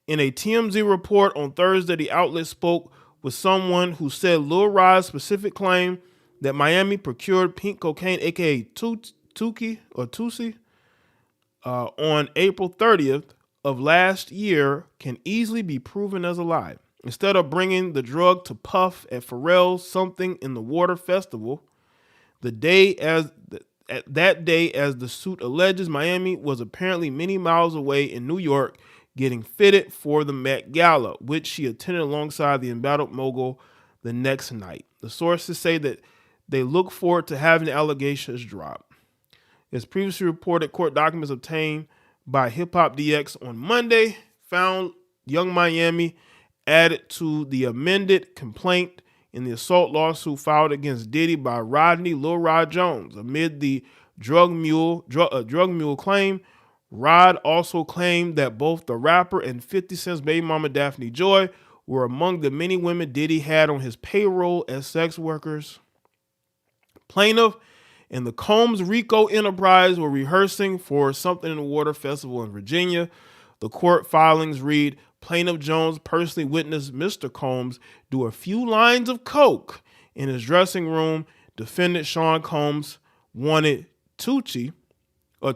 In a TMZ report on Thursday, the outlet spoke with someone who said Lil Rod's specific claim that Miami procured pink cocaine, aka Tuki or Tusi, on April 30th of last year can easily be proven as a lie. Instead of bringing the drug to Puff at Pharrell's Something in the Water Festival, that day, as the suit alleges, Miami was apparently many miles away in New York getting fitted for the Met Gala, which she attended alongside the embattled mogul the next night. The sources say that they look forward to having the allegations drop. As previously reported, court documents obtained by Hip Hop DX on Monday found Young Miami added to the amended complaint in the assault lawsuit filed against Diddy by Rodney Lil Rod Jones. Amid the drug mule claim, Rod also claimed that both the rapper and 50 Cent's baby mama Daphne Joy were among the many women Diddy had on his payroll as sex workers. Plaintiff and the Combs Rico Enterprise were rehearsing for Something in the Water Festival in Virginia. The court filings read, Plaintiff Jones personally witnessed Mr. Combs do a few lines of coke in his dressing room. Defendant Sean Combs wanted Tuki. I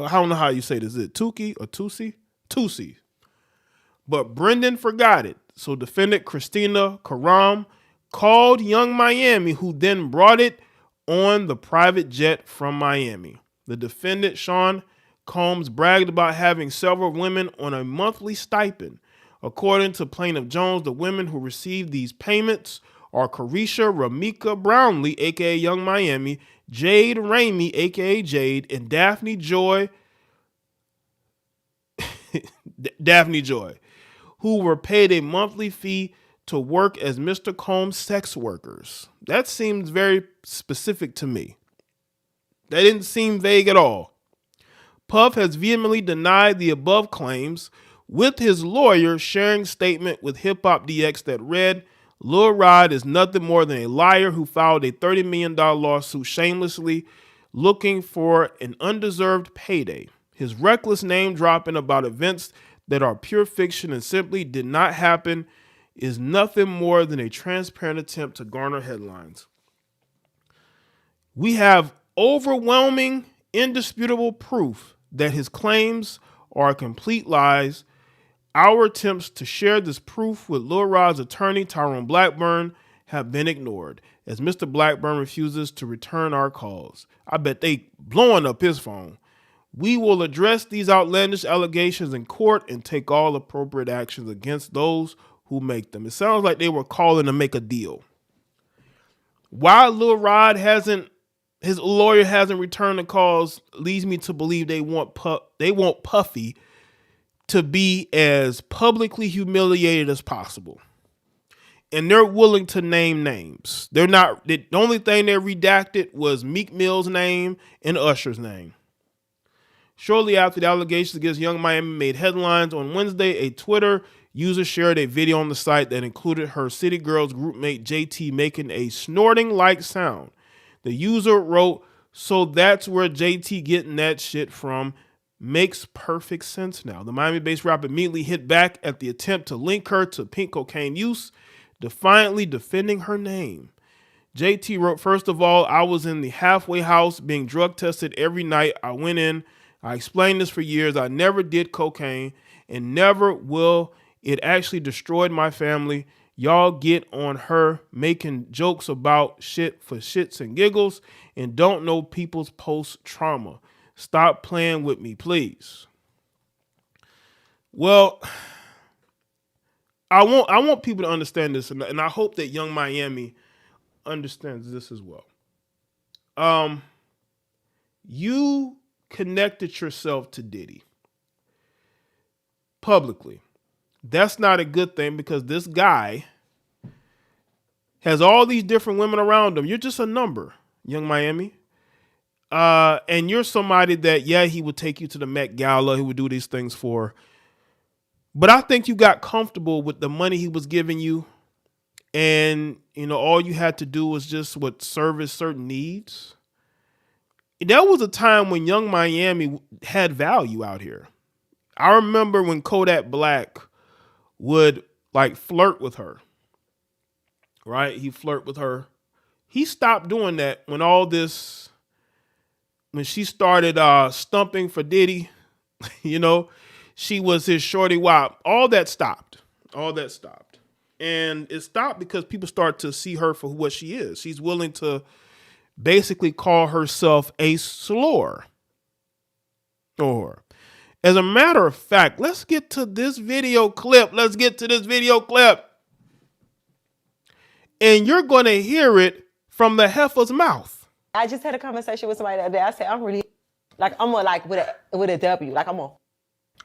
don't know how you say this. Is it Tuki or Tusi? Tusi. But Brendan forgot it. So defendant Christina Karam called Young Miami, who then brought it on the private jet from Miami. The defendant, Sean Combs, bragged about having several women on a monthly stipend. According to Plaintiff Jones, the women who received these payments are Carisha Ramika Brownlee, a.k.a. Young Miami, Jade Ramey, a.k.a. Jade, and Daphne Joy, who were paid a monthly fee to work as Mr. Combs' sex workers. That seems very specific to me. That didn't seem vague at all. Puff has vehemently denied the above claims, with his lawyer sharing a statement with Hip Hop DX that read, Lil Rod is nothing more than a liar who filed a $30 million lawsuit shamelessly looking for an undeserved payday. His reckless name dropping about events that are pure fiction and simply did not happen is nothing more than a transparent attempt to garner headlines. We have overwhelming, indisputable proof that his claims are complete lies. Our attempts to share this proof with Lil Rod's attorney, Tyrone Blackburn, have been ignored, as Mr. Blackburn refuses to return our calls. I bet they blowing up his phone. We will address these outlandish allegations in court and take all appropriate actions against those who make them. It sounds like they were calling to make a deal. Why Lil Rod his lawyer hasn't returned the calls leads me to believe they want Puffy to be as publicly humiliated as possible. And they're willing to name names. They're not, the only thing they redacted was Meek Mill's name and Usher's name. Shortly after the allegations against Young Miami made headlines on Wednesday, a Twitter user shared a video on the site that included her City Girls groupmate JT making a snorting-like sound. The user wrote, "So that's where JT getting that shit from. Makes perfect sense now." The Miami-based rapper immediately hit back at the attempt to link her to pink cocaine use, defiantly defending her name. JT wrote, "First of all, I was in the halfway house being drug tested every night. I went in. I explained this for years. I never did cocaine and never will. It actually destroyed my family. Y'all get on her making jokes about shit for shits and giggles and don't know people's post-trauma. Stop playing with me, please." Well, I want people to understand this, and I hope that Young Miami understands this as well. You connected yourself to Diddy publicly. That's not a good thing because this guy has all these different women around him. You're just a number, Young Miami. And you're somebody that, yeah, he would take you to the Met Gala. He would do these things for. But I think you got comfortable with the money he was giving you. And, all you had to do was just service certain needs. There was a time when Young Miami had value out here. I remember when Kodak Black would flirt with her, right? He flirt with her. He stopped doing that when she started stumping for Diddy, she was his shorty wop. All that stopped. And it stopped because people start to see her for what she is. She's willing to basically call herself a slur. Or, as a matter of fact, let's get to this video clip. And you're going to hear it from the heifer's mouth. I just had a conversation with somebody the other day. I said, I'm really, I'm with a W.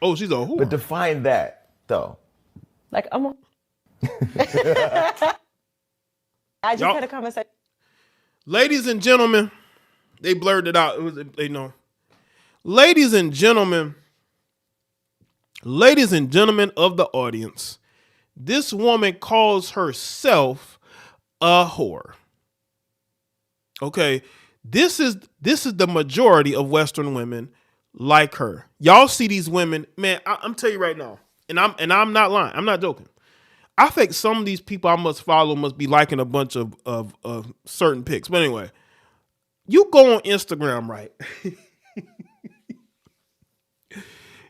Oh, she's a whore. But define that, though. I'm a. I just had a conversation. Ladies and gentlemen, they blurred it out. They know. Ladies and gentlemen of the audience, this woman calls herself a whore. Okay, this is the majority of Western women like her. Y'all see these women, man. I'm telling you right now, and I'm not lying. I'm not joking. I think some of these people I must follow must be liking a bunch of certain pics. But anyway, you go on Instagram, right?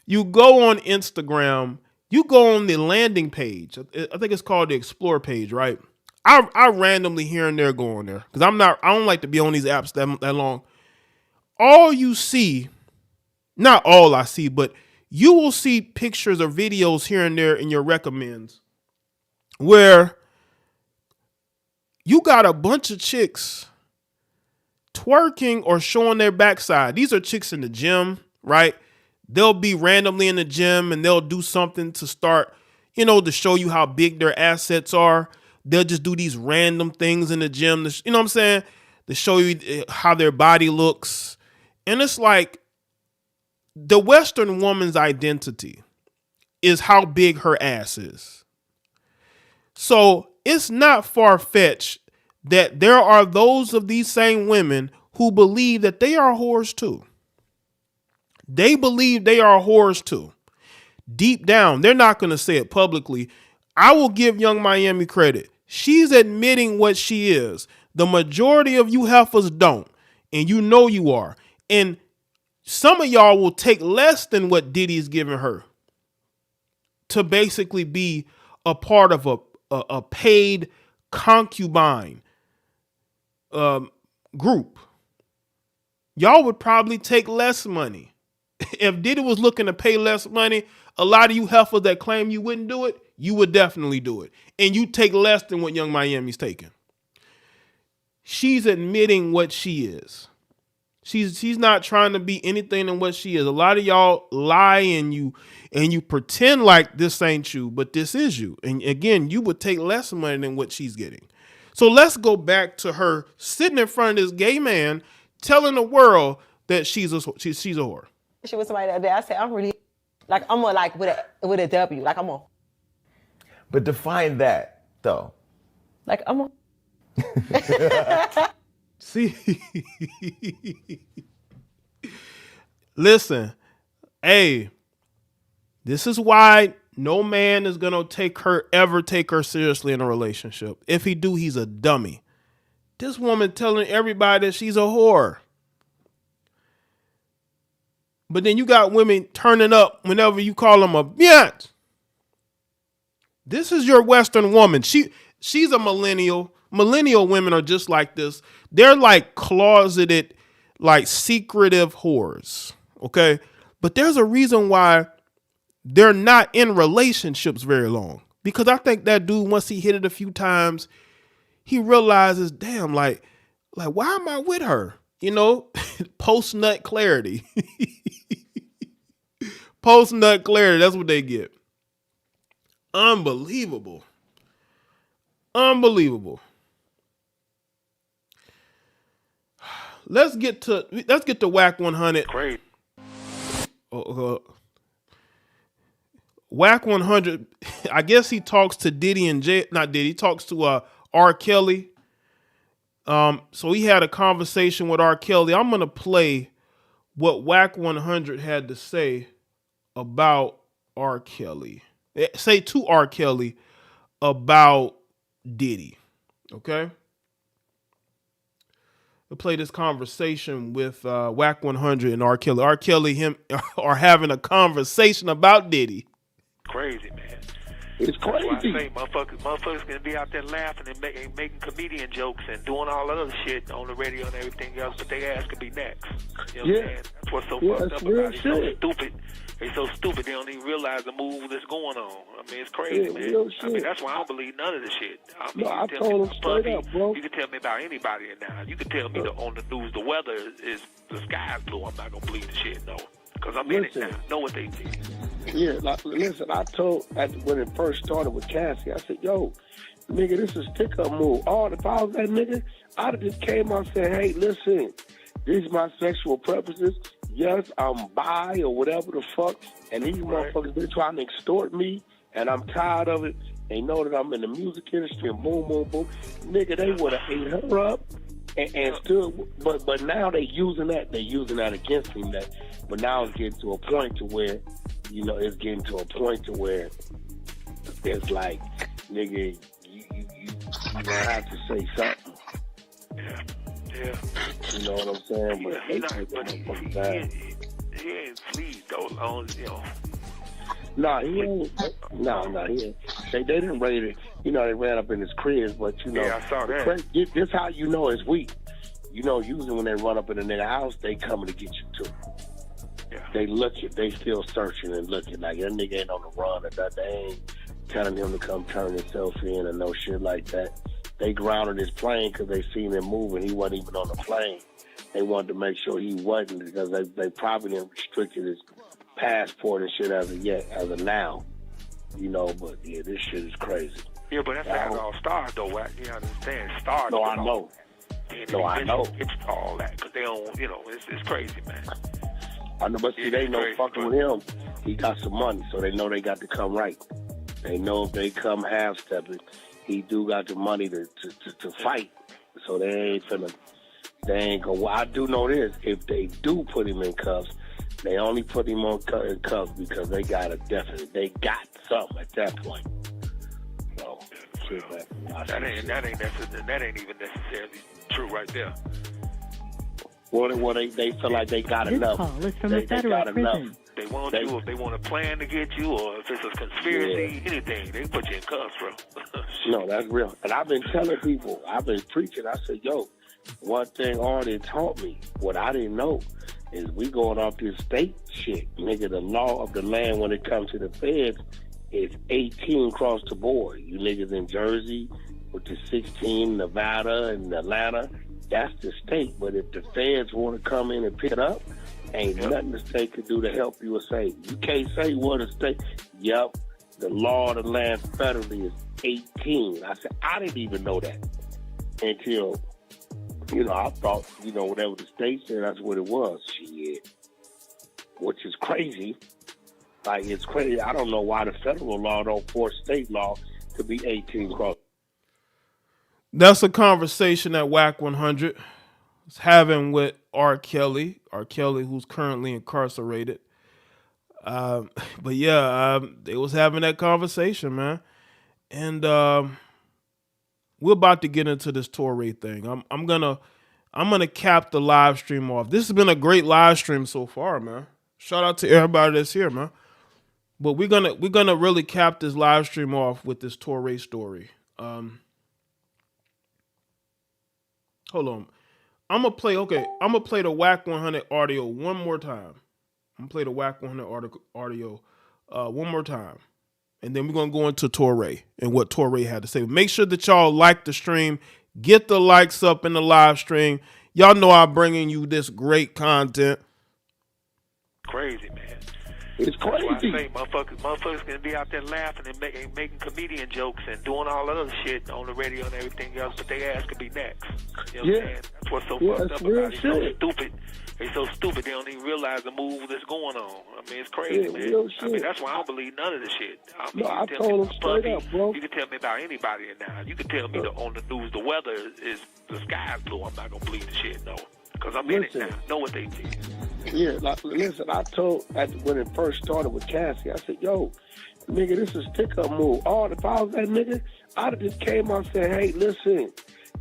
You go on Instagram. You go on the landing page. I think it's called the Explore page, right? I randomly here and there go on there because I don't like to be on these apps that long. All you see, not all I see, but you will see pictures or videos here and there in your recommends where you got a bunch of chicks twerking or showing their backside. These are chicks in the gym, right? They'll be randomly in the gym and they'll do something to start, to show you how big their assets are. They'll just do these random things in the gym, you know what I'm saying? To show you how their body looks. And it's like the Western woman's identity is how big her ass is. So it's not far-fetched that there are those of these same women who believe that they are whores too. They believe they are whores too. Deep down, they're not going to say it publicly. I will give Young Miami credit. She's admitting what she is. The majority of you heifers don't. And you know you are. And some of y'all will take less than what Diddy's giving her to basically be a part of a paid concubine group. Y'all would probably take less money. If Diddy was looking to pay less money, a lot of you heifers that claim you wouldn't do it, you would definitely do it. And you take less than what Young Miami's taking. She's admitting what she is. She's not trying to be anything than what she is. A lot of y'all lie and you pretend like this ain't you, but this is you. And again, you would take less money than what she's getting. So let's go back to her sitting in front of this gay man telling the world that she's a whore. She was somebody the other day. I said, I'm really, like, I'm a, like, with a W. Like, I'm a. But define that, though. Like, I'm a. See, listen, hey, this is why no man is going to ever take her seriously in a relationship. If he do, he's a dummy. This woman telling everybody that she's a whore. But then you got women turning up whenever you call them a bitch. This is your Western woman. She's a millennial. Millennial women are just like this. They're like closeted, like secretive whores. Okay. But there's a reason why they're not in relationships very long. Because I think that dude, once he hit it a few times, he realizes, damn, like why am I with her? You know, post-nut clarity. Post-nut clarity. That's what they get. Unbelievable. Unbelievable. Let's get to Wack 100. Great. Wack 100. I guess he talks to Diddy and Jaye. Not Diddy. He talks to R. Kelly. So he had a conversation with R. Kelly. I'm gonna play what Wack 100 had to say about R. Kelly. Say to R. Kelly about Diddy. Okay. We'll play this conversation with Wack 100 and R. Kelly. R. Kelly, him are having a conversation about Diddy. Crazy, man. It's crazy. That's why I say motherfuckers gonna be out there laughing and making comedian jokes and doing all that other shit on the radio and everything else, but their ass could be next. You know what I'm saying? That's what's so fucked up about it. So stupid. They so stupid they don't even realize the move that's going on. I mean, it's crazy, man. I mean, that's why I don't believe none of the shit. I mean, I told him straight up, bro. You can tell me about anybody now. You can tell me on the news the weather is the sky's blue. I'm not gonna believe the shit, no. Because I'm in it now. Know what they did. Yeah, like, listen, I told, when it first started with Cassie, I said, yo, nigga, this is stick-up move. If I was that nigga, I'd have just came out and said, hey, listen, these are my sexual preferences. Yes, I'm bi or whatever the fuck, and these motherfuckers been trying to extort me, and I'm tired of it. They know that I'm in the music industry, and boom, boom, boom. Nigga, they would have ate her up and stood, but now they using that against him. But now it's getting to a point to where, you know, it's like, nigga, you gonna have to say something. Yeah. You know what I'm saying? But he ain't fleed though. You know. Nah, he ain't. No, he ain't. They didn't raid it. You know, they ran up in his cribs, but you know. Yeah, I saw that. This how you know it's weak. You know, usually when they run up in a nigga house, they coming to get you too. Yeah. They looking, they still searching and looking. Like, that nigga ain't on the run or nothing. They ain't telling him to come turn himself in or no shit like that. They grounded his plane because they seen him moving. He wasn't even on the plane. They wanted to make sure he wasn't because they probably didn't restricted his passport and shit as of now. You know, but yeah, this shit is crazy. Yeah, but that's how it all started though, Wack. You understand? It started. No, I know. I know. It's all that because they don't, you know, it's crazy, man. I know, but see, they know fucking with him, he got some money, so they know they got to come right. They know if they come half-stepping, he do got the money to fight. So they ain't gonna, well, I do know this, if they do put him in cuffs, they only put him in cuffs because they got something at that point. That ain't even necessarily true right there. Well, they feel like they got enough. Call is from a federal prison. They want you if they want to plan to get you, or if it's a conspiracy, anything, they put you in cuffs, bro. No, that's real. And I've been telling people, I've been preaching. I said, yo, one thing already taught me, what I didn't know, is we going off this state shit. Nigga, the law of the land when it comes to the feds is 18 across the board. You niggas in Jersey with the 16, Nevada and Atlanta, that's the state. But if the feds want to come in and pick it up, ain't nothing the state can do to help you or save you. You can't say what a state. Yep, the law of the land federally is 18. I said, I didn't even know that until, I thought, whatever the state said, that's what it was. Shit. Which is crazy. Like, it's crazy. I don't know why the federal law don't force state law to be 18 across. That's a conversation that Wack 100 is having with R. Kelly, who's currently incarcerated. But yeah, they was having that conversation, man. And we're about to get into this Toure thing. I'm gonna cap the live stream off. This has been a great live stream so far, man. Shout out to everybody that's here, man. But we're gonna really cap this live stream off with this Toure story. Hold on. I'm gonna play the Wack 100 audio one more time. I'm gonna play the Wack 100 audio one more time. And then we're gonna go into Toure and what Toure had to say. Make sure that y'all like the stream. Get the likes up in the live stream. Y'all know I'm bringing you this great content. Crazy, man. It's crazy. That's why I say motherfuckers gonna be out there laughing and making comedian jokes and doing all that other shit on the radio and everything else, but their ass could be next. You know what I'm saying? That's what's so fucked up about it. So stupid. They so stupid they don't even realize the move that's going on. I mean, it's crazy, man. I mean, that's why I don't believe none of the shit. I mean, I told him straight up, bro. You can tell me about anybody now. You can tell me on the news the weather is the sky's blue. I'm not gonna believe the shit, no. Because I'm in it now. Know what they did. Yeah, listen, I told, when it first started with Cassie, I said, yo, nigga, this is stick-up move. If I was that nigga, I'd have just came out and said, hey, listen,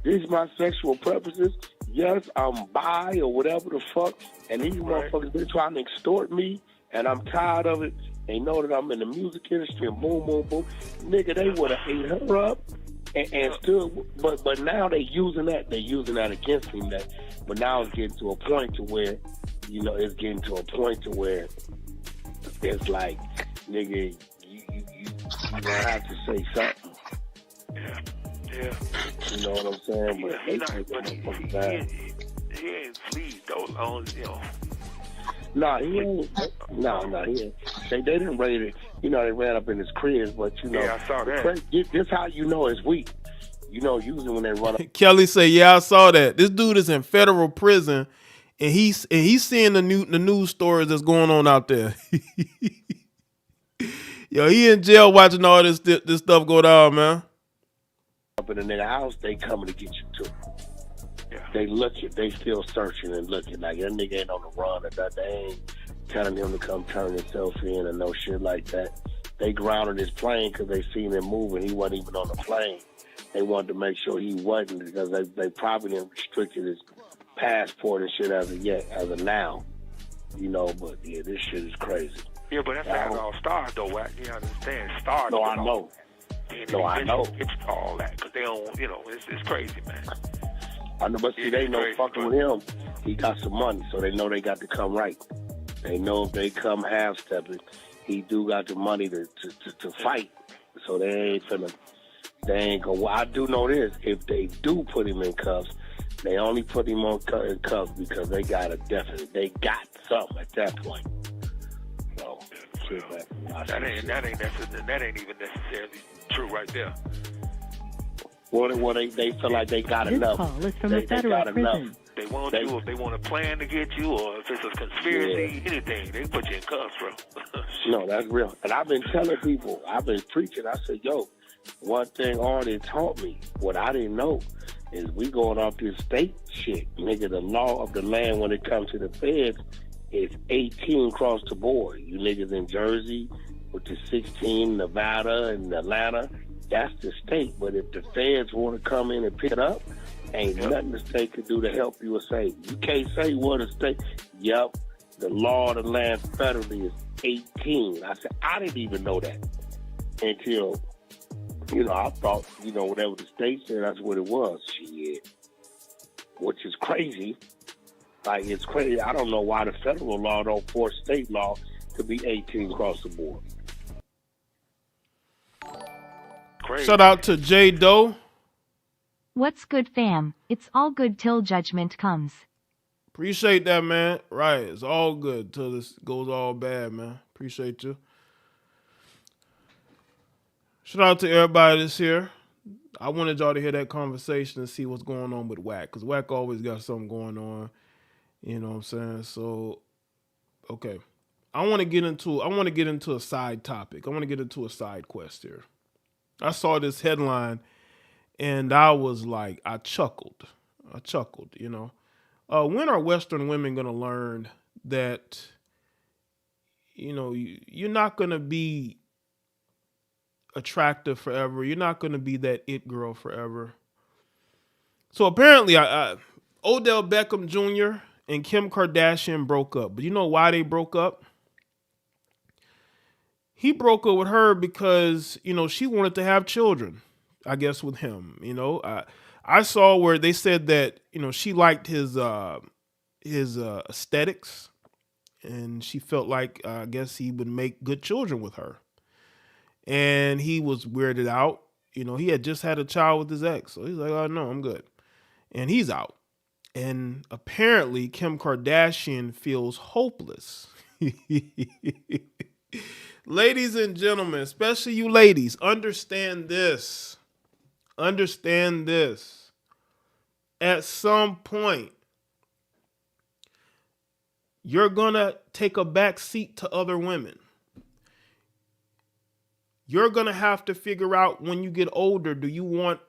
these are my sexual preferences. Yes, I'm bi or whatever the fuck, and these motherfuckers been trying to extort me, and I'm tired of it. They know that I'm in the music industry, and boom, boom, boom. Nigga, they would have ate her up. And still, but now they using that against him. But now it's getting to a point to where, it's like, nigga, you gonna have to say something. Yeah. You know what I'm saying? But he ain't fleed though. Nah, he ain't. No, he ain't. They didn't raid it. They ran up in his crib, but Yeah, I saw that. This how you know it's weak. Usually when they run up. Kelly say, yeah, I saw that. This dude is in federal prison, and he's seeing the news stories that's going on out there. Yo, he in jail watching all this stuff go down, man. Up in the nigga house, they coming to get you too. Yeah. They looking, they still searching and looking. Like that nigga ain't on the run or that. They ain't telling him to come turn himself in and no shit like that. They grounded his plane because they seen him moving. He wasn't even on the plane. They wanted to make sure he wasn't because they probably didn't restricted his passport and shit as of now. But yeah, this shit is crazy. Yeah, but that's how it all started though, Wack. You understand? It started. No, I know. I know. It's all that because they don't, it's crazy, man. I know, but see, they know fucking with him. He got some money, so they know they got to come right. They know if they come half-stepping, he do got the money to fight. So they ain't gonna. Well, I do know this. If they do put him in cuffs, they only put him in cuffs because they got something at that point. So, that ain't even necessarily true right there. Well, they feel like they got enough. Call is from a federal prison. They want you if they want to plan to get you, or if it's a conspiracy, anything, they put you in cuffs, bro. No, that's real. And I've been telling people, I've been preaching. I said, yo, one thing already taught me, what I didn't know, is we going off this state shit. Nigga, the law of the land when it comes to the feds is 18 across the board. You niggas in Jersey with the 16, Nevada and Atlanta, That's the state. But if the feds want to come in and pick it up, ain't nothing the state can do to help you or say. You can't say what a state. Yep, the law of the land federally is 18. I said, I didn't even know that until, I thought, whatever the state said, that's what it was. Shit. Which is crazy. Like, it's crazy. I don't know why the federal law don't force state law to be 18 across the board. Crazy. Shout out to J Doe. What's good, fam? It's all good till judgment comes. Appreciate that, man. Right, it's all good till this goes all bad, man. Appreciate you. Shout out to everybody that's here. I wanted y'all to hear that conversation and see what's going on with Wack, because Wack always got something going on. You know what I'm saying? So, okay. I want to get into a side topic. I want to get into a side quest here. I saw this headline and I was like, I chuckled, When are Western women going to learn that, you're not going to be attractive forever. You're not going to be that it girl forever. So apparently Odell Beckham Jr. and Kim Kardashian broke up. But you know why they broke up? He broke up with her because, she wanted to have children, I guess, with him. I saw where they said that, she liked his aesthetics, and she felt like, I guess he would make good children with her. And he was weirded out. He had just had a child with his ex. So he's like, oh, no, I'm good. And he's out. And apparently Kim Kardashian feels hopeless. Ladies and gentlemen, especially you ladies, understand this. Understand this. At some point, you're going to take a back seat to other women. You're going to have to figure out when you get older, do you want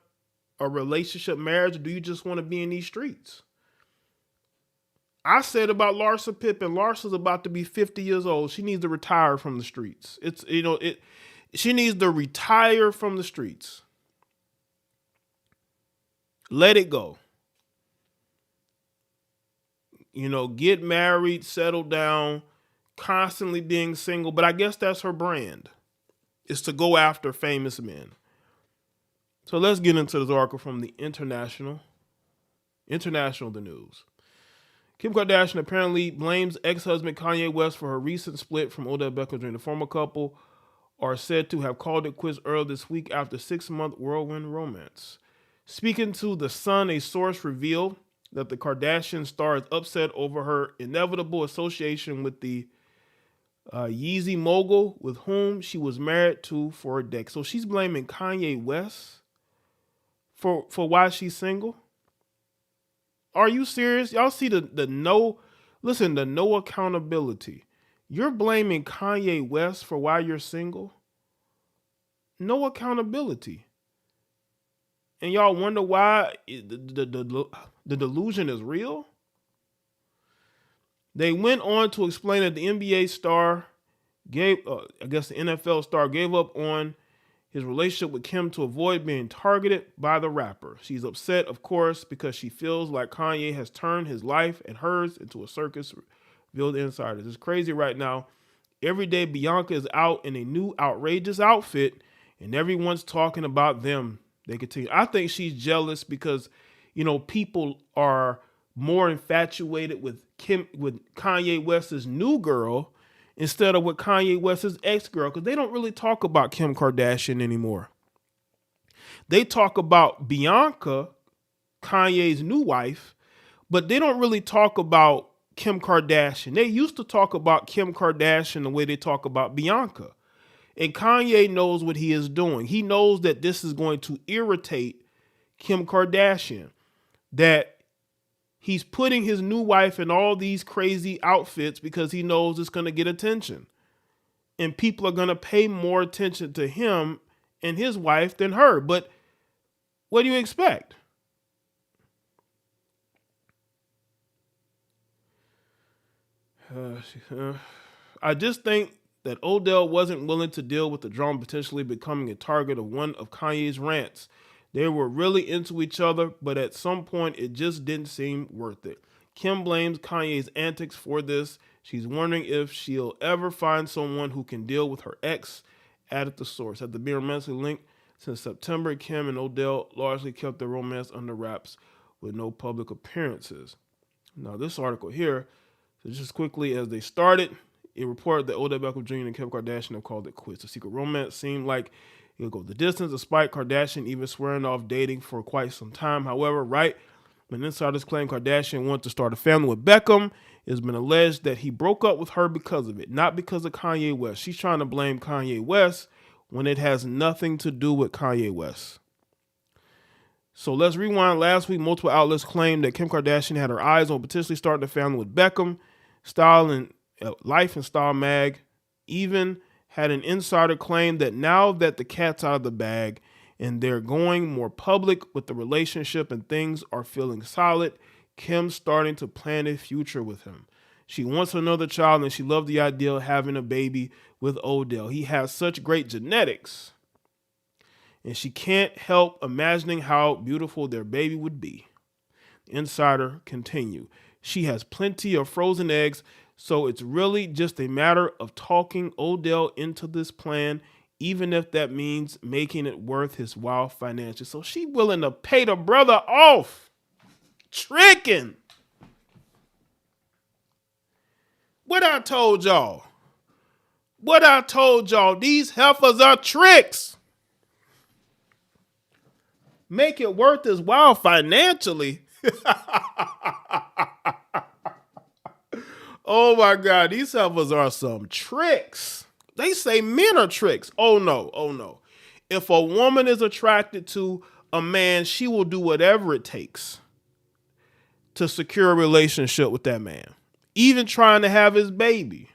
a relationship, marriage, or do you just want to be in these streets? I said about Larsa Pippen, Larsa's about to be 50 years old. She needs to retire from the streets. She needs to retire from the streets. Let it go. Get married, settle down, constantly being single. But I guess that's her brand, is to go after famous men. So let's get into this article from the International the news. Kim Kardashian apparently blames ex-husband Kanye West for her recent split from Odell Beckham Jr. The former couple are said to have called it quits earlier this week after a 6-month whirlwind romance. Speaking to The Sun, a source revealed that the Kardashian star is upset over her inevitable association with the Yeezy mogul with whom she was married to for a decade. So she's blaming Kanye West for why she's single? Are you serious? Y'all see the no accountability. You're blaming Kanye West for why you're single? No accountability. And y'all wonder why the delusion is real? They went on to explain that the NBA star the NFL star gave up on his relationship with Kim to avoid being targeted by the rapper. She's upset, of course, because she feels like Kanye has turned his life and hers into a circus, revealed insiders. It's crazy right now. Every day Bianca is out in a new outrageous outfit and everyone's talking about them. They continue. I think she's jealous because, people are more infatuated with Kanye West's new girl instead of with Kanye West's ex-girl, because they don't really talk about Kim Kardashian anymore. They talk about Bianca, Kanye's new wife, but they don't really talk about Kim Kardashian. They used to talk about Kim Kardashian the way they talk about Bianca. And Kanye knows what he is doing. He knows that this is going to irritate Kim Kardashian, that he's putting his new wife in all these crazy outfits because he knows it's going to get attention. And people are going to pay more attention to him and his wife than her. But what do you expect? I just think that Odell wasn't willing to deal with the drama potentially becoming a target of one of Kanye's rants. They were really into each other, but at some point it just didn't seem worth it. Kim blames Kanye's antics for this. She's wondering if she'll ever find someone who can deal with her ex, added the source. At the being romantically linked since September, Kim and Odell largely kept their romance under wraps with no public appearances. Now, this article here, so just as quickly as they started, it reported that Odell Beckham Jr. and Kim Kardashian have called it quits. The secret romance seemed like it would go the distance, despite Kardashian even swearing off dating for quite some time. However, right when insiders claim Kardashian wanted to start a family with Beckham, it's been alleged that he broke up with her because of it, not because of Kanye West. She's trying to blame Kanye West when it has nothing to do with Kanye West. So let's rewind. Last week, multiple outlets claimed that Kim Kardashian had her eyes on potentially starting a family with Beckham. Style and Life and Style mag even had an insider claim that now that the cat's out of the bag and they're going more public with the relationship and things are feeling solid, Kim's starting to plan a future with him. She wants another child and she loved the idea of having a baby with Odell. He has such great genetics and she can't help imagining how beautiful their baby would be. The insider continued. She has plenty of frozen eggs, so it's really just a matter of talking Odell into this plan, even if that means making it worth his while financially. So she willing to pay the brother off. Tricking. What I told y'all. These heifers are tricks. Make it worth his while financially. Oh my God, these heifers are some tricks. They say men are tricks. Oh no. If a woman is attracted to a man, she will do whatever it takes to secure a relationship with that man, even trying to have his baby.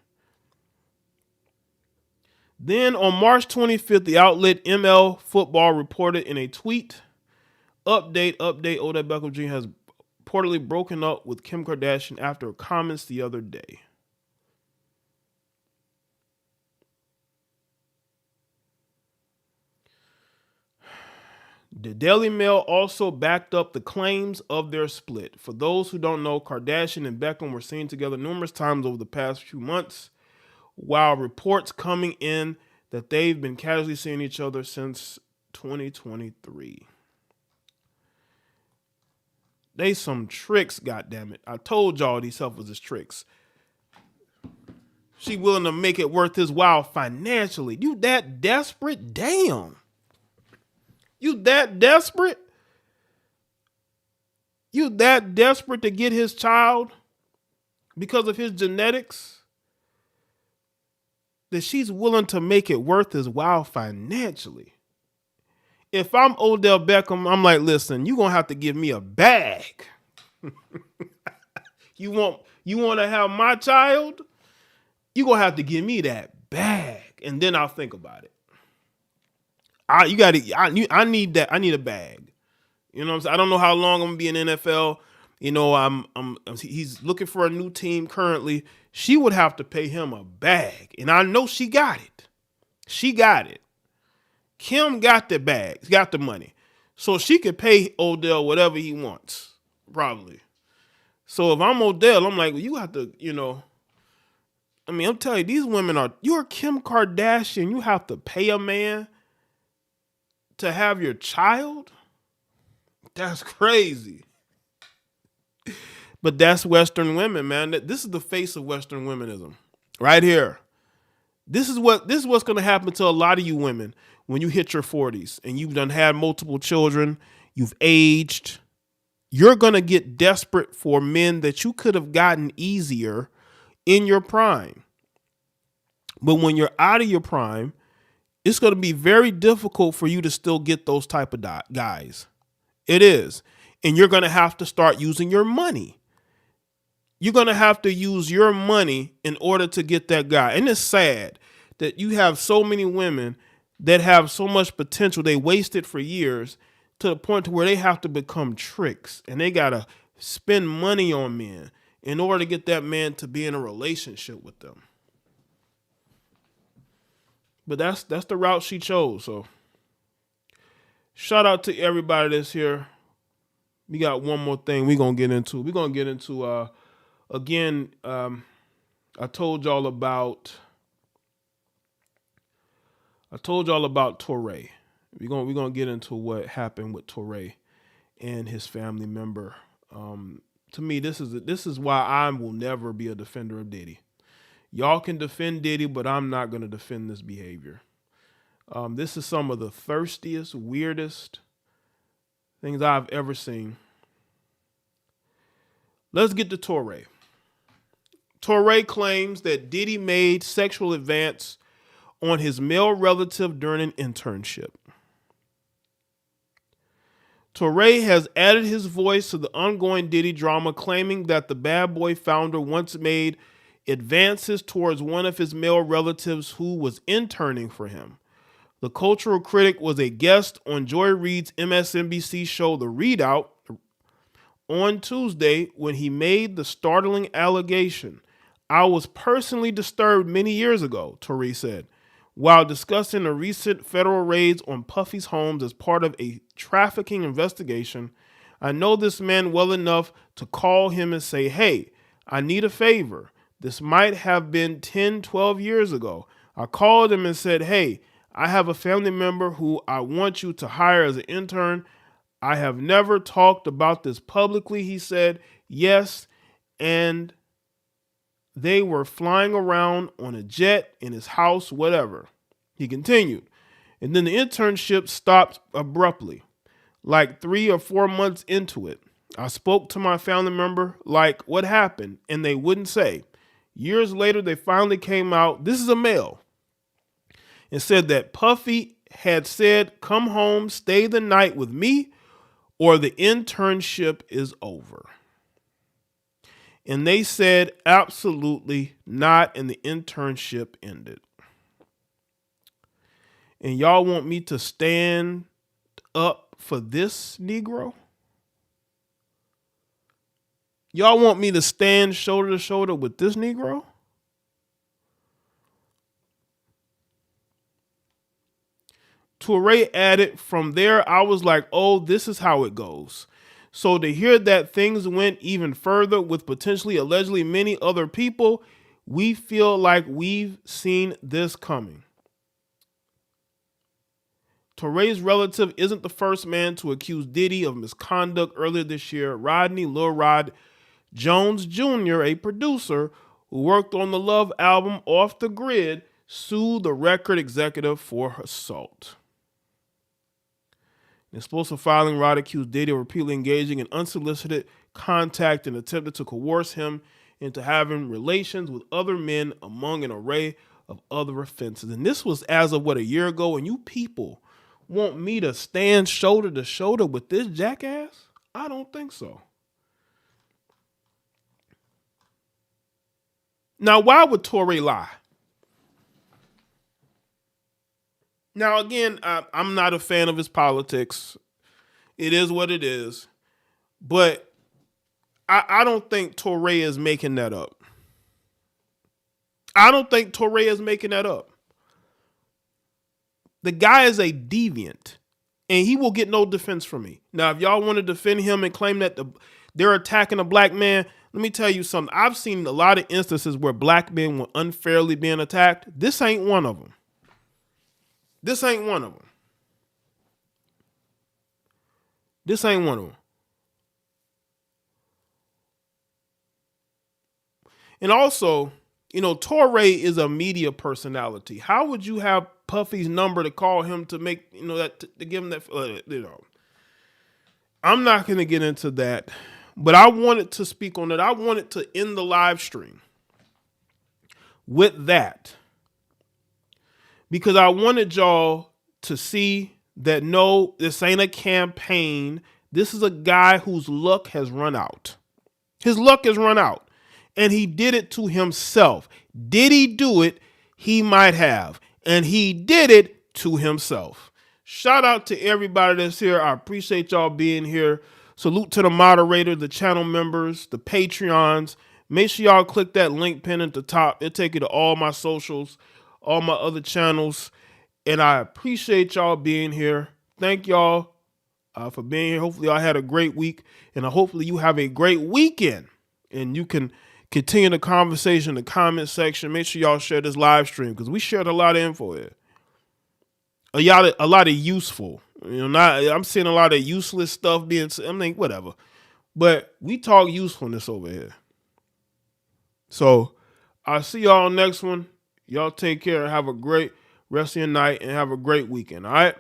Then on March 25th, the outlet ML Football reported in a tweet, update, Odell Beckham Jr. has reportedly broken up with Kim Kardashian after comments the other day. The Daily Mail also backed up the claims of their split. For those who don't know, Kardashian and Beckham were seen together numerous times over the past few months, while reports coming in that they've been casually seeing each other since 2023. They some tricks, goddammit. I told y'all these heifers is tricks. She willing to make it worth his while financially. You that desperate? Damn. You that desperate? You that desperate to get his child because of his genetics? That she's willing to make it worth his while financially. If I'm Odell Beckham, I'm like, listen, you're going to have to give me a bag. You want to have my child? You're going to have to give me that bag. And then I'll think about it. I need that. I need a bag. You know what I'm saying? I don't know how long I'm going to be in NFL. You know, he's looking for a new team currently. She would have to pay him a bag. And I know she got it. She got it. Kim got the bags, got the money. So she could pay Odell whatever he wants, probably. So if I'm Odell, I'm like, well, you have to, I mean, I'm telling you, these women you're Kim Kardashian. You have to pay a man to have your child? That's crazy. But that's Western women, man. This is the face of Western womenism right here. This is what's going to happen to a lot of you women when you hit your 40s and you've done had multiple children, you've aged. You're going to get desperate for men that you could have gotten easier in your prime. But when you're out of your prime, it's going to be very difficult for you to still get those type of guys. It is. And you're going to have to start using your money. You're going to have to use your money in order to get that guy. And it's sad that you have so many women that have so much potential. They waste it for years to the point to where they have to become tricks. And they got to spend money on men in order to get that man to be in a relationship with them. But that's the route she chose. So shout out to everybody that's here. We got one more thing we're gonna get into. We're gonna get into again, I told y'all about Toure. We're gonna get into what happened with Toure and his family member. To me, this is why I will never be a defender of Diddy. Y'all can defend Diddy, but I'm not gonna defend this behavior. This is some of the thirstiest, weirdest things I've ever seen. Let's get to Toure. Toure claims that Diddy made sexual advance on his male relative during an internship. Toure has added his voice to the ongoing Diddy drama, claiming that the Bad Boy founder once made advances towards one of his male relatives who was interning for him. The cultural critic was a guest on Joy Reid's MSNBC show The Readout on Tuesday when he made the startling allegation. I was personally disturbed many years ago, Toure said, while discussing the recent federal raids on Puffy's homes as part of a trafficking investigation. I know this man well enough to call him and say, hey, I need a favor. This might have been 10, 12 years ago. I called him and said, hey, I have a family member who I want you to hire as an intern. I have never talked about this publicly, he said. Yes, and they were flying around on a jet in his house, whatever. He continued. And then the internship stopped abruptly, like 3 or 4 months into it. I spoke to my family member, like, what happened? And they wouldn't say. Years later, they finally came out, this is a male, and said that Puffy had said, come home, stay the night with me, or the internship is over. And they said, absolutely not, and the internship ended. And y'all want me to stand up for this Negro? Y'all want me to stand shoulder to shoulder with this Negro? Toure added, from there, I was like, oh, this is how it goes. So to hear that things went even further with potentially, allegedly many other people, we feel like we've seen this coming. Toure's relative isn't the first man to accuse Diddy of misconduct. Earlier this year, Rodney Lil Rod Jones Jr., a producer who worked on the Love album Off the Grid, sued the record executive for assault. In explosive filing, Rod accused Diddy of repeatedly engaging in unsolicited contact and attempted to coerce him into having relations with other men, among an array of other offenses. And this was as of, a year ago, and you people want me to stand shoulder to shoulder with this jackass? I don't think so. Now, why would Toure lie? Now, again, I'm not a fan of his politics. It is what it is. But I don't think Toure is making that up. I don't think Toure is making that up. The guy is a deviant, and he will get no defense from me. Now, if y'all want to defend him and claim that they're attacking a black man, let me tell you something. I've seen a lot of instances where black men were unfairly being attacked. This ain't one of them. This ain't one of them. This ain't one of them. And also, Toure is a media personality. How would you have Puffy's number to call him to make, that to give him that, I'm not going to get into that, but I wanted to speak on it. I wanted to end the live stream with that because I wanted y'all to see that no, this ain't a campaign. This is a guy whose luck has run out. His luck has run out. And he did it to himself. Did he do it? He might have. And he did it to himself. Shout out to everybody that's here. I appreciate y'all being here. Salute to the moderator, the channel members, the Patreons. Make sure y'all click that link pin at the top. It'll take you to all my socials. all my other channels. And I appreciate y'all being here. Thank y'all for being here. Hopefully y'all had a great week. And hopefully you have a great weekend. And you can continue the conversation in the comment section. Make sure y'all share this live stream because we shared a lot of info here. A lot of useful. I'm seeing a lot of useless stuff being, whatever. But we talk usefulness over here. So I'll see y'all next one. Y'all take care. Have a great rest of your night and have a great weekend. All right.